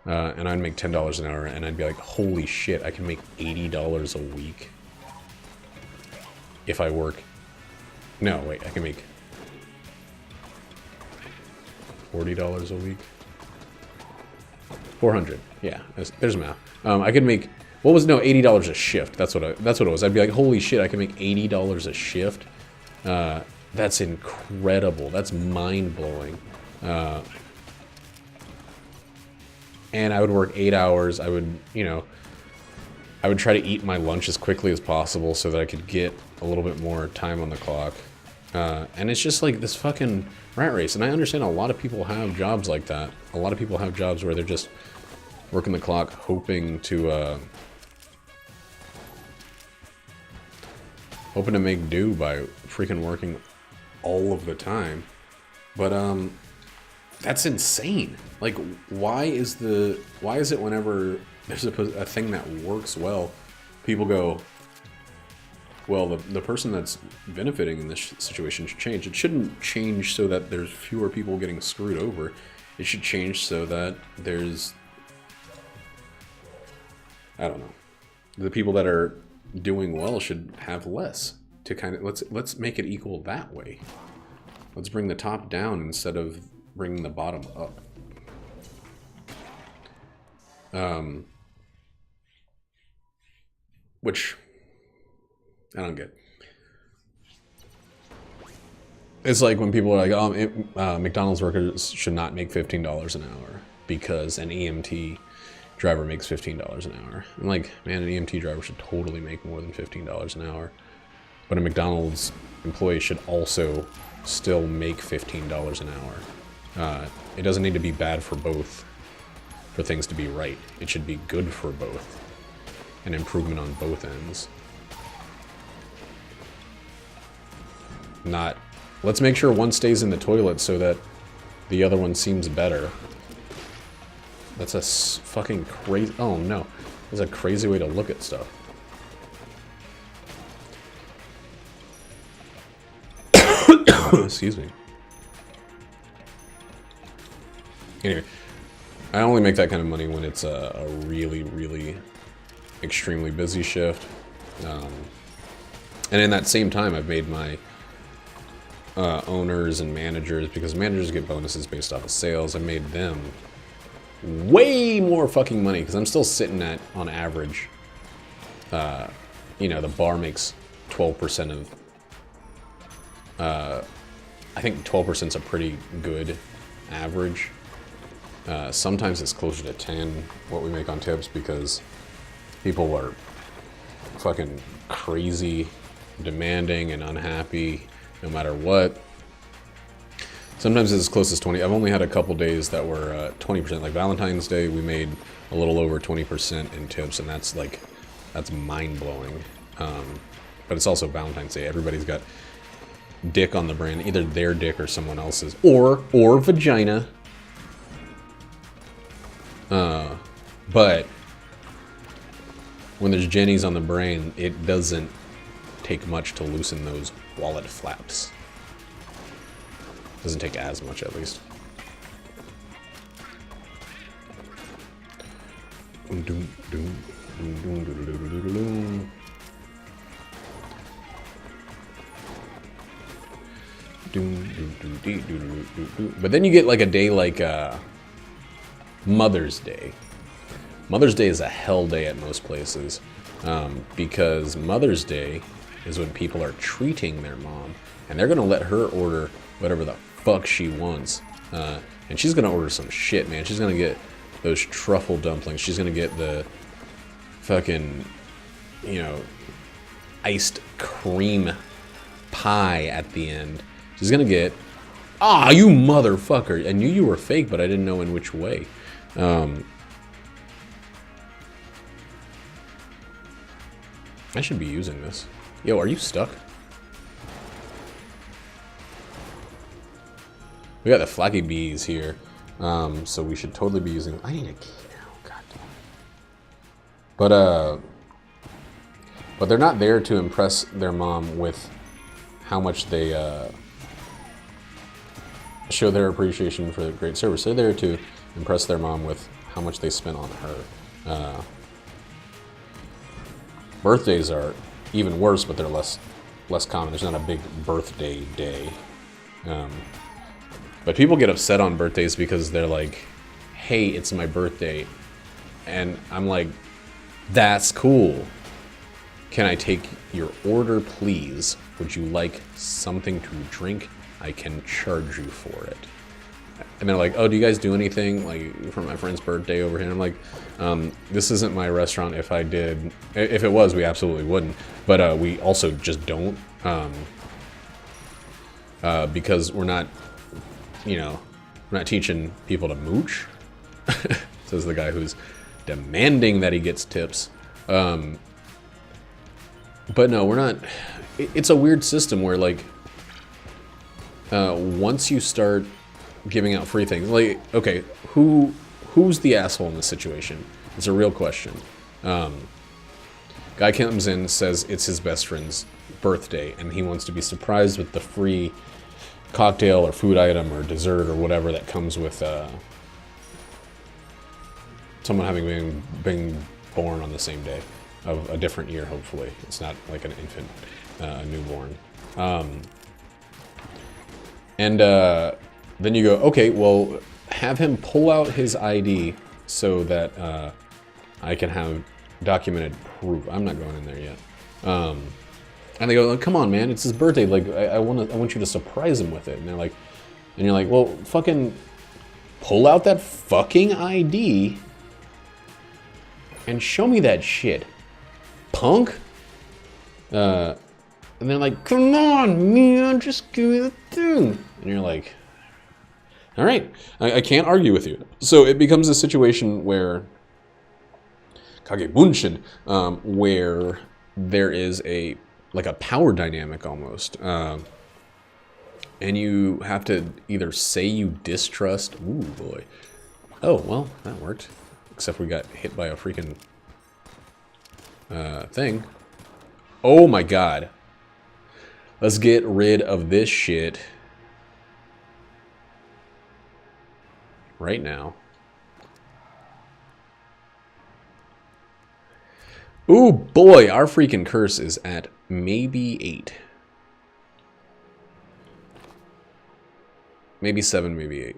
and I'd make $10 an hour, and I'd be like, holy shit, I can make $80 a week if I work. No, wait, I can make $40 a week. 400. Yeah, there's math. I could make $80 a shift. That's what it was. I'd be like, holy shit, I can make $80 a shift. That's incredible. That's mind-blowing. And I would work 8 hours. I would try to eat my lunch as quickly as possible so that I could get a little bit more time on the clock. And it's just like this fucking rat race. And I understand a lot of people have jobs like that. A lot of people have jobs where they're just working the clock, hoping to make do by freaking working all of the time. But that's insane. Like, why is it whenever there's a thing that works well, people go, well, the person that's benefiting in this situation should change. It shouldn't change so that there's fewer people getting screwed over. It should change so that there's, I don't know, the people that are doing well should have less. To kind of let's make it equal that way. Let's bring the top down instead of bringing the bottom up. Which I don't get. It's like when people are like, oh, McDonald's workers should not make $15 an hour because an EMT driver makes $15 an hour. I'm like, man, an EMT driver should totally make more than $15 an hour. But a McDonald's employee should also still make $15 an hour. It doesn't need to be bad for both for things to be right. It should be good for both. An improvement on both ends. Not, let's make sure one stays in the toilet so that the other one seems better. That's a fucking crazy, oh no. That's a crazy way to look at stuff. Excuse me. Anyway, I only make that kind of money when it's a really, really extremely busy shift. And in that same time, I've made my owners and managers, because managers get bonuses based off of sales, I made them way more fucking money, because I'm still sitting at, on average, you know, the bar makes 12% of, I think 12% is a pretty good average. Sometimes it's closer to 10, what we make on tips, because people are fucking crazy, demanding, and unhappy no matter what. Sometimes it's as close as 20. I've only had a couple days that were 20%. Like Valentine's Day, we made a little over 20% in tips, and that's like, that's mind-blowing. But it's also Valentine's Day. Everybody's got dick on the brand, either their dick or someone else's, or vagina. But when there's Jennies on the brain, it doesn't take much to loosen those wallet flaps. Doesn't take as much, at least. But then you get like a day like Mother's Day. Mother's Day is a hell day at most places, because Mother's Day is when people are treating their mom, and they're gonna let her order whatever the fuck she wants, and she's gonna order some shit, man. She's gonna get those truffle dumplings. She's gonna get the fucking, you know, iced cream pie at the end. She's gonna get, ah, you motherfucker! I knew you were fake, but I didn't know in which way. I should be using this. Yo, are you stuck? We got the Flaky Bees here. So we should totally be using... I need a key now. God damn. But they're not there to impress their mom with how much they show their appreciation for the great service. They're there to impress their mom with how much they spent on her. Birthdays are even worse, but they're less common. There's not a big birthday day. But people get upset on birthdays because they're like, hey, it's my birthday. And I'm like, that's cool. Can I take your order, please? Would you like something to drink? I can charge you for it. And they're like, oh, do you guys do anything like for my friend's birthday over here? And I'm like, this isn't my restaurant. If I did, if it was, we absolutely wouldn't. But we also just don't, because we're not, you know, we're not teaching people to mooch. Says the guy who's demanding that he gets tips. But no, we're not. It's a weird system where like, once you start giving out free things, like, okay, who's the asshole in this situation? It's a real question. Guy comes in, says it's his best friend's birthday, and he wants to be surprised with the free cocktail or food item or dessert or whatever that comes with someone having been born on the same day of a different year, hopefully. It's not like an infant, newborn. And then you go, okay, well, have him pull out his ID so that I can have documented proof. I'm not going in there yet. And they go, like, come on, man, it's his birthday. Like, I want you to surprise him with it. And they're like, and you're like, well, fucking pull out that fucking ID and show me that shit, punk. And they're like, come on, man, just give me the thing. And you're like, all right, I can't argue with you. So it becomes a situation where Kagebunshin, where there is like a power dynamic almost. And you have to either say you distrust, ooh boy. Oh, well, that worked. Except we got hit by a freaking thing. Oh my god. Let's get rid of this shit right now. Ooh boy, our freaking curse is at maybe 8. Maybe 7, maybe 8.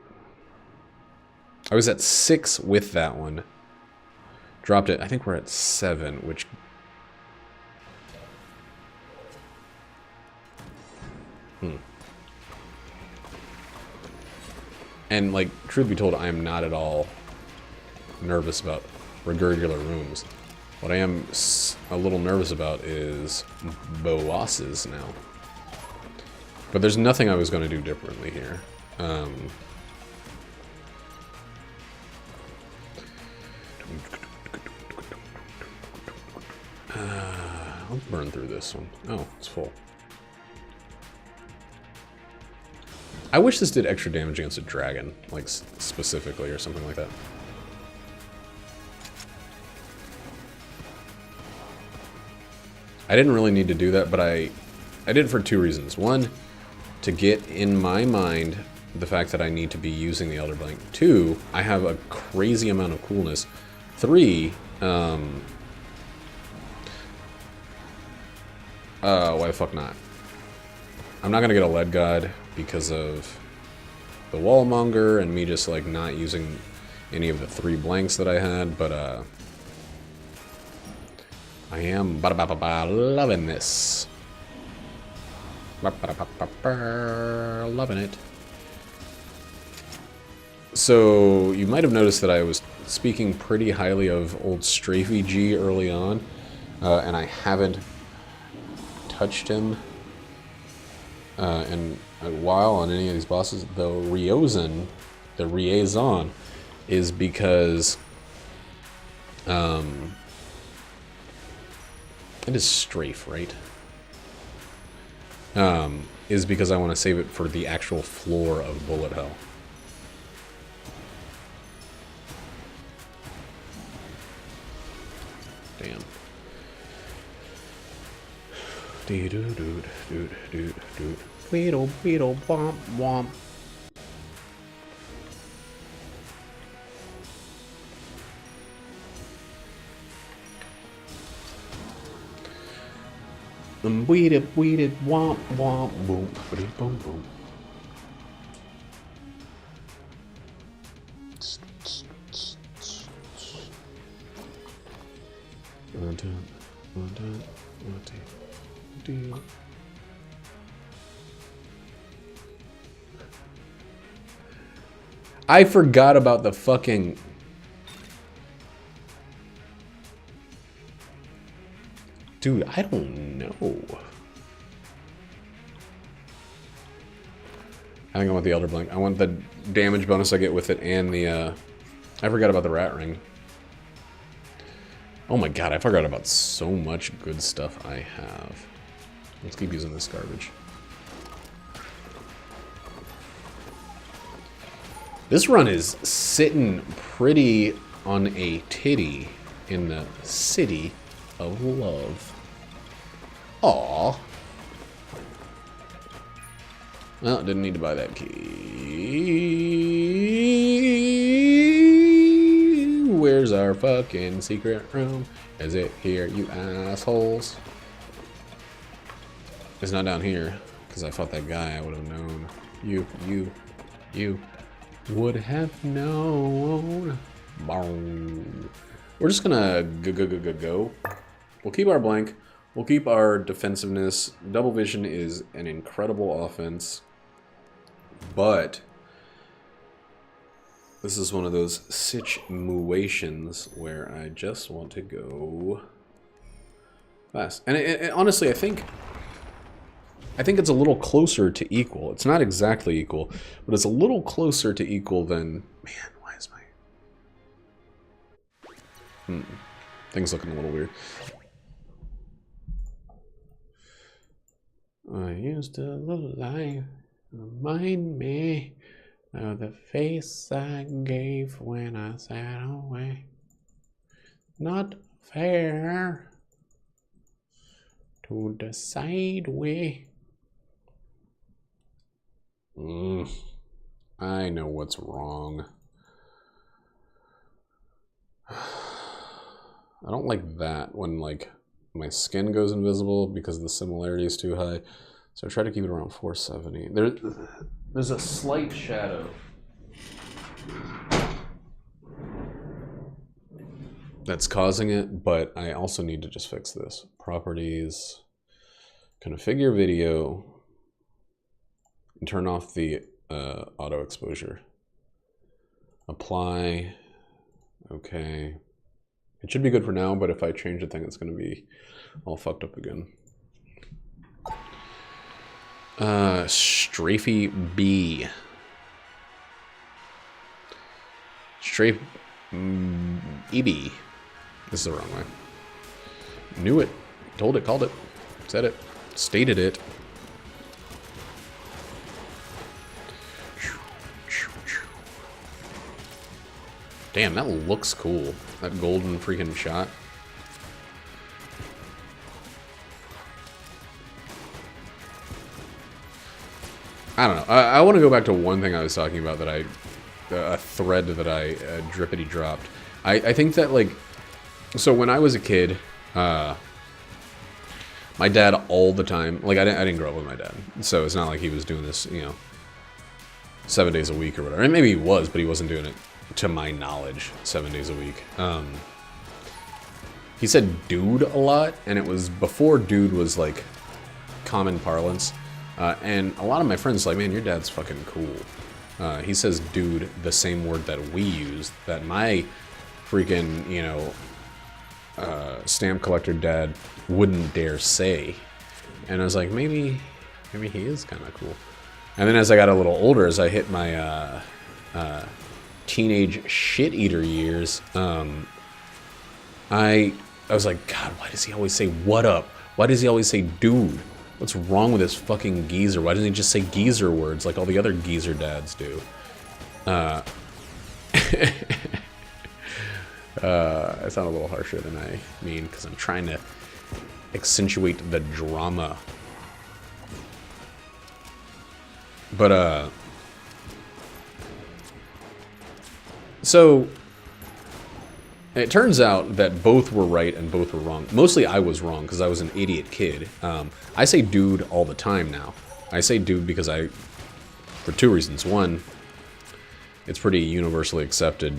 I was at 6 with that one. Dropped it. I think we're at 7, which... And, like, truth be told, I am not at all nervous about regular rooms. What I am a little nervous about is bosses now. But there's nothing I was going to do differently here. Let's burn through this one. Oh, it's full. I wish this did extra damage against a dragon, like specifically, or something like that. I didn't really need to do that, but I did it for 2 reasons. One, to get in my mind the fact that I need to be using the Elder Blank. 2, I have a crazy amount of coolness. 3, why the fuck not? I'm not gonna get a Lead God because of the Wallmonger and me just like not using any of the 3 blanks that I had, but I am loving this. Loving it. So you might have noticed that I was speaking pretty highly of old Strafey G early on, and I haven't touched him in a while on any of these bosses. The Riazon, is because it is Strafe, right? is because I want to save it for the actual floor of bullet hell. Damn. Beetle, beetle, womp, womp. Weeded, womp, womp, boom, boom, boom, boom. I forgot about the fucking... Dude, I don't know. I think I want the Elder Blink. I want the damage bonus I get with it and the, I forgot about the Rat Ring. Oh my god, I forgot about so much good stuff I have. Let's keep using this garbage. This run is sitting pretty on a titty in the city of love. Aww. Well, didn't need to buy that key. Where's our fucking secret room? Is it here, you assholes? It's not down here, because I fought that guy. I would have known. You would have known. Boom. We're just gonna go. We'll keep our blank. We'll keep our defensiveness. Double vision is an incredible offense. But this is one of those situations where I just want to go fast. And honestly, I think it's a little closer to equal. It's not exactly equal, but it's a little closer to equal than... Man, why is my... Things looking a little weird. I used to look like... Remind me of the face I gave when I sat away. Not fair to decide we. I know what's wrong. I don't like that when, like, my skin goes invisible because the similarity is too high. So I try to keep it around 470. There's a slight shadow that's causing it, but I also need to just fix this. Properties, configure video, and turn off the auto exposure. Apply. Okay. It should be good for now, but if I change the thing, it's going to be all fucked up again. Strafey B. Strafe EB. This is the wrong way. Knew it. Told it. Called it. Said it. Stated it. Damn, that looks cool. That golden freaking shot. I don't know. I want to go back to one thing I was talking about that a thread that I drippity dropped. I think that, like, so when I was a kid, my dad all the time, like, I didn't grow up with my dad, so it's not like he was doing this, you know, 7 days a week or whatever. And maybe he was, but he wasn't doing it, to my knowledge, 7 days a week. He said dude a lot, and it was before dude was, like, common parlance. And a lot of my friends are like, man, your dad's fucking cool. He says dude, the same word that we use, that my freaking, you know, stamp collector dad wouldn't dare say. And I was like, maybe he is kind of cool. And then as I got a little older, as I hit my teenage shit-eater years, I was like, God, why does he always say what up? Why does he always say dude? What's wrong with this fucking geezer? Why doesn't he just say geezer words like all the other geezer dads do? I sound a little harsher than I mean because I'm trying to accentuate the drama. But, so it turns out that both were right and both were wrong. Mostly I was wrong because I was an idiot kid. I say dude all the time now. I say dude because for two reasons. One, it's pretty universally accepted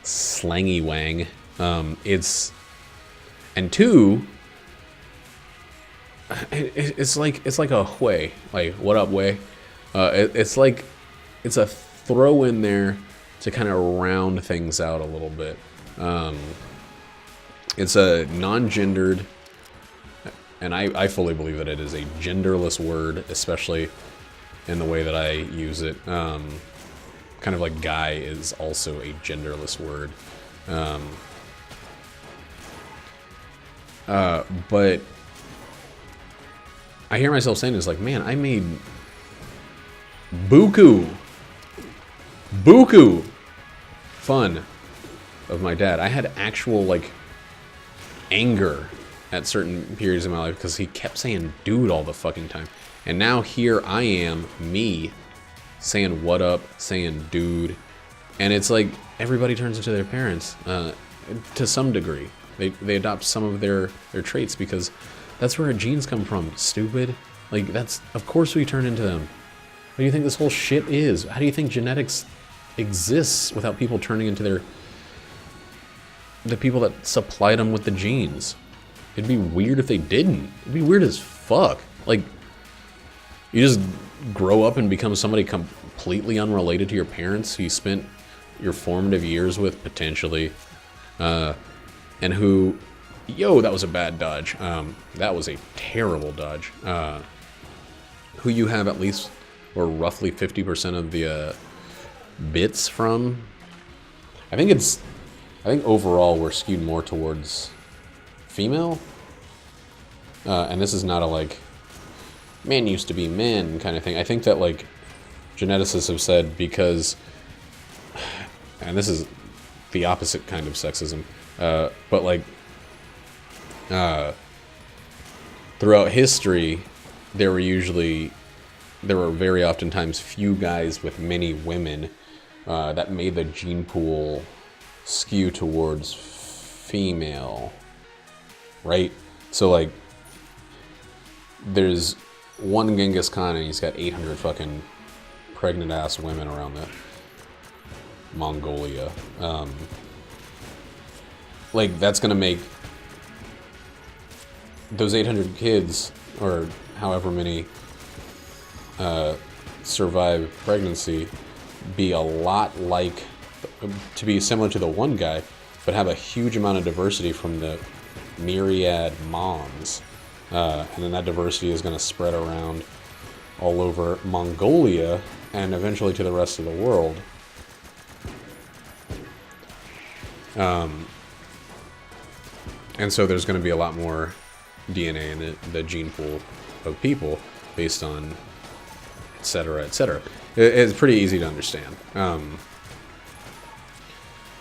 slangy wang. And two, it's like a way, like what up way. It's like it's a throw in there to kind of round things out a little bit. It's a non-gendered, and I fully believe that it is a genderless word, especially in the way that I use it. Kind of like guy is also a genderless word. But I hear myself saying this like, man, I made buku fun of my dad. I had actual, like, anger at certain periods of my life because he kept saying dude all the fucking time. And now here I am, me, saying what up, saying dude. And it's like everybody turns into their parents to some degree. They adopt some of their traits because that's where our genes come from, stupid. Like, of course we turn into them. What do you think this whole shit is? How do you think genetics exists without people turning into the people that supplied them with the genes? It'd be weird if they didn't. It'd be weird as fuck. Like, you just grow up and become somebody completely unrelated to your parents who you spent your formative years with, potentially, and who, yo, that was a bad dodge. That was a terrible dodge. Who you have at least, or roughly 50% of the bits from. I think overall we're skewed more towards female. And this is not a, like, men used to be men kind of thing. I think that, like, geneticists have said because, and this is the opposite kind of sexism, but, like, throughout history, there were very oftentimes few guys with many women that made the gene pool skew towards female, right? So, like, there's one Genghis Khan and he's got 800 fucking pregnant ass women around the Mongolia. Like, that's gonna make those 800 kids, or however many survive pregnancy, be a lot like, to be similar to the one guy, but have a huge amount of diversity from the myriad moms. And then that diversity is going to spread around all over Mongolia and eventually to the rest of the world. And so there's going to be a lot more DNA in the gene pool of people based on et cetera, et cetera. It's pretty easy to understand.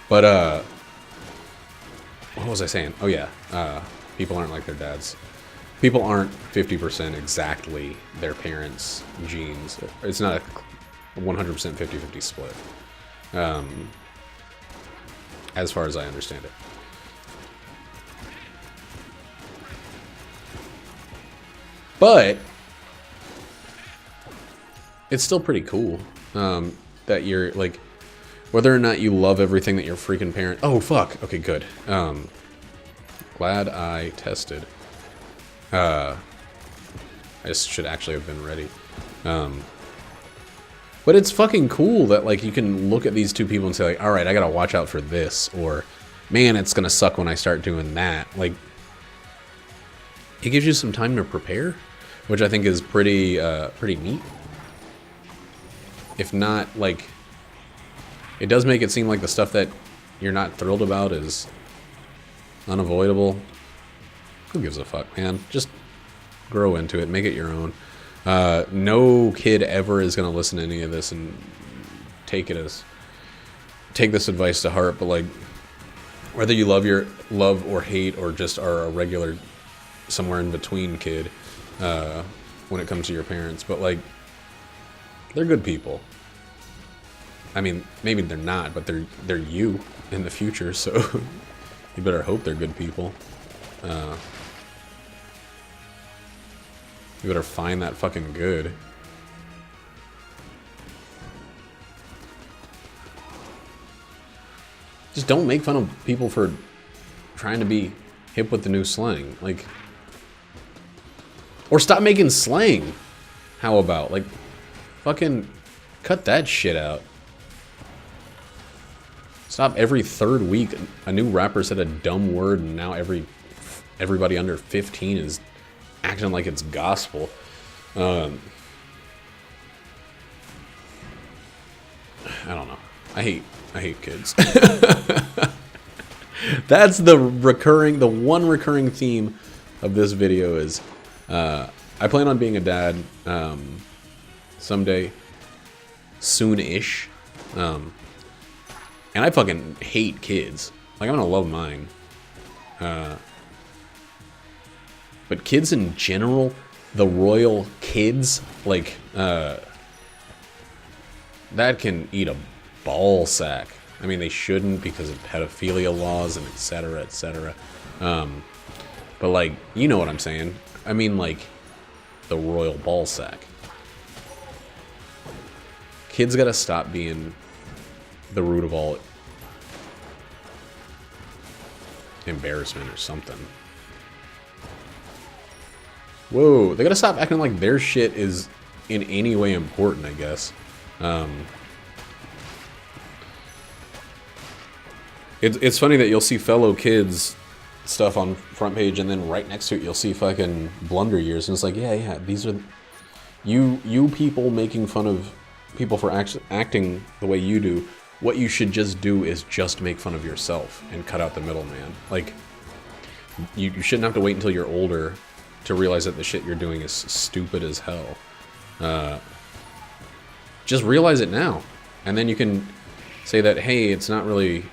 But what was I saying? Oh yeah, people aren't like their dads. People aren't 50% exactly their parents' genes. It's not a 100% 50-50 split. As far as I understand it. But it's still pretty cool that you're, like, whether or not you love everything that your freaking parent... Oh, fuck. Okay, good. Glad I tested. I should actually have been ready. But it's fucking cool that, like, you can look at these two people and say, like, all right, I gotta watch out for this, or, man, it's gonna suck when I start doing that. Like, it gives you some time to prepare, which I think is pretty neat. If not, like, it does make it seem like the stuff that you're not thrilled about is unavoidable. Who gives a fuck, man? Just grow into it, make it your own. No kid ever is gonna listen to any of this and take this advice to heart. But like, whether you love or hate or just are a regular somewhere in between kid, when it comes to your parents, but like, they're good people. I mean, maybe they're not, but they're you in the future, so you better hope they're good people. You better find that fucking good. Just don't make fun of people for trying to be hip with the new slang. Like, or stop making slang. How about, like, fucking cut that shit out. Stop every third week a new rapper said a dumb word and now everybody under 15 is acting like it's gospel. I don't know. I hate kids. That's the one recurring theme of this video is I plan on being a dad someday, soon-ish. And I fucking hate kids. Like, I'm gonna love mine. But kids in general, the royal kids, like, that can eat a ball sack. I mean, they shouldn't because of pedophilia laws and et cetera, et cetera. But, like, you know what I'm saying. I mean, like, the royal ball sack. Kids gotta stop being the root of all embarrassment or something. Whoa, they gotta stop acting like their shit is in any way important, I guess. It's funny that you'll see fellow kids stuff on front page and then right next to it you'll see fucking blunder years, and it's like, yeah, these are you people making fun of people for acting the way you do. What you should just do is just make fun of yourself and cut out the middleman. Like, you shouldn't have to wait until you're older to realize that the shit you're doing is stupid as hell. Just realize it now. And then you can say that, hey, it's not really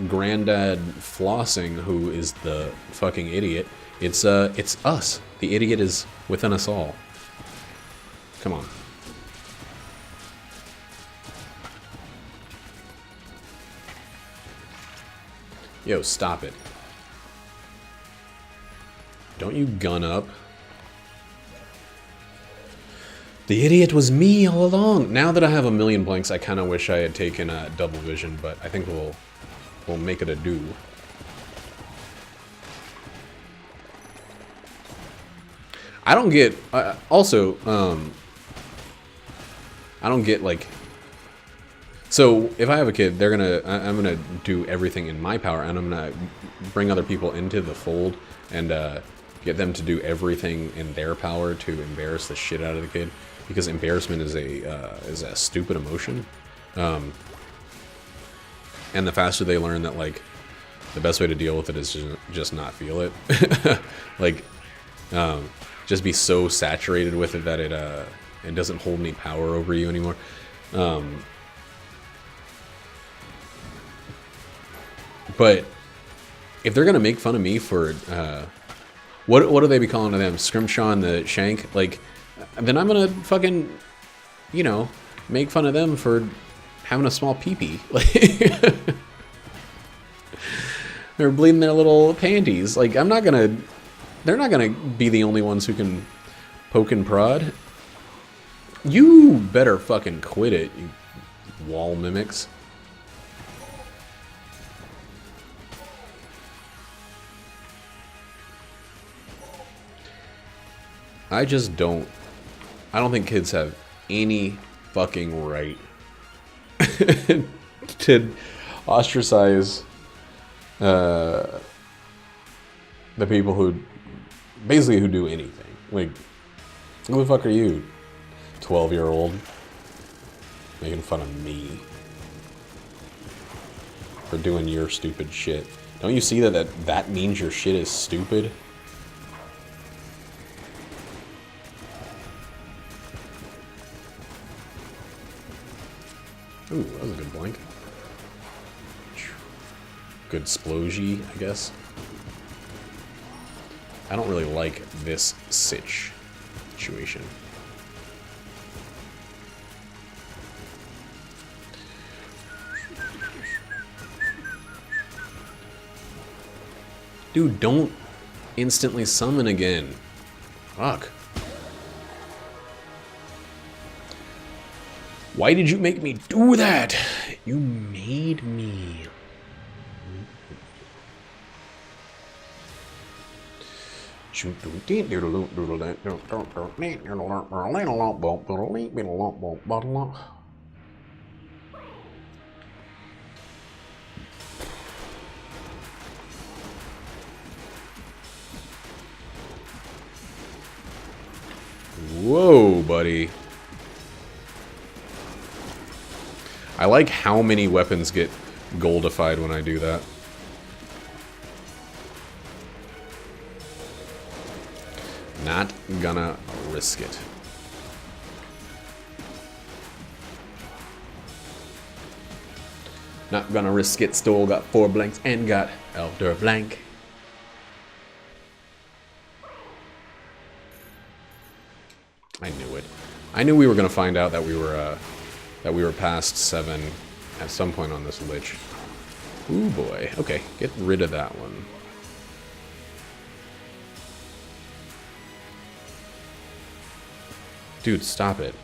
Granddad Flossing who is the fucking idiot. It's us. The idiot is within us all. Come on. Yo, stop it. Don't you gun up. The idiot was me all along. Now that I have a million blanks, I kind of wish I had taken double vision, but I think we'll make it a do. I don't get... also, I don't get, like... So, if I have a kid, I'm gonna do everything in my power, and I'm gonna bring other people into the fold and get them to do everything in their power to embarrass the shit out of the kid, because embarrassment is a stupid emotion, and the faster they learn that, like, the best way to deal with it is just not feel it, like, just be so saturated with it that it doesn't hold any power over you anymore. But if they're gonna make fun of me for what do they be calling to them? Scrimshaw and the Shank? Like, then I'm gonna fucking, you know, make fun of them for having a small pee-pee. Like, they're bleeding their little panties. Like, they're not gonna be the only ones who can poke and prod. You better fucking quit it, you wall mimics. I don't think kids have any fucking right to ostracize the people who do anything. Like, who the fuck are you, 12-year-old, making fun of me for doing your stupid shit? Don't you see that means your shit is stupid? Ooh, that was a good blank. Good splogy, I guess. I don't really like this situation. Dude, don't instantly summon again. Fuck. Why did you make me do that? You made me. Whoa, buddy. I like how many weapons get goldified when I do that. Not gonna risk it. Not gonna risk it. Still got 4 blanks and got Elder Blank. I knew it. I knew we were gonna find out that we were past 7 at some point on this lich. Ooh boy. Okay, get rid of that one. Dude, stop it.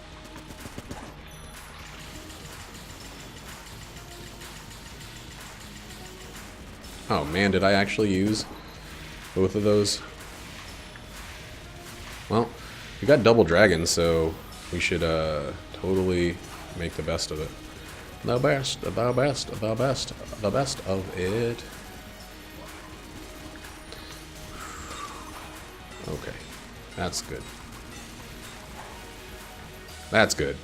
Oh man, did I actually use both of those? Well, we got double dragons, so we should totally make the best of it. The best, the best, the best, the best of it. Okay, that's good. That's good.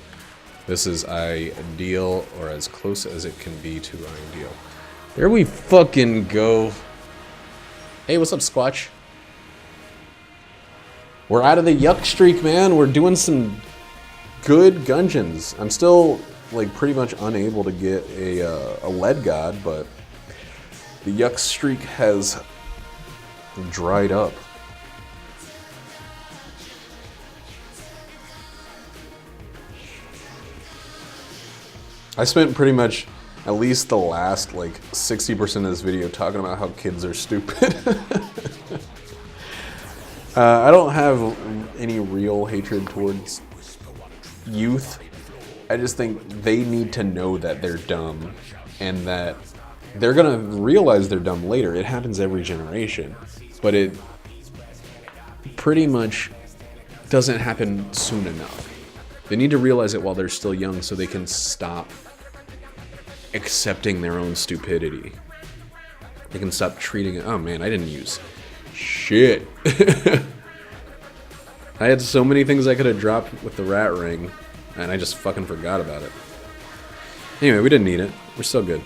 This is ideal, or as close as it can be to ideal. There we fucking go. Hey, what's up, Squatch? We're out of the yuck streak, man. We're doing some good Gungeons. I'm still, like, pretty much unable to get a lead god, but the yuck streak has dried up. I spent pretty much at least the last, like, 60% of this video talking about how kids are stupid. I don't have any real hatred towards youth. I just think they need to know that they're dumb and that they're gonna realize they're dumb later. It happens every generation, but it pretty much doesn't happen soon enough. They need to realize it while they're still young so they can stop accepting their own stupidity. They can stop treating it. Oh man, I didn't use shit. I had so many things I could have dropped with the rat ring, and I just fucking forgot about it. Anyway, we didn't need it. We're still good.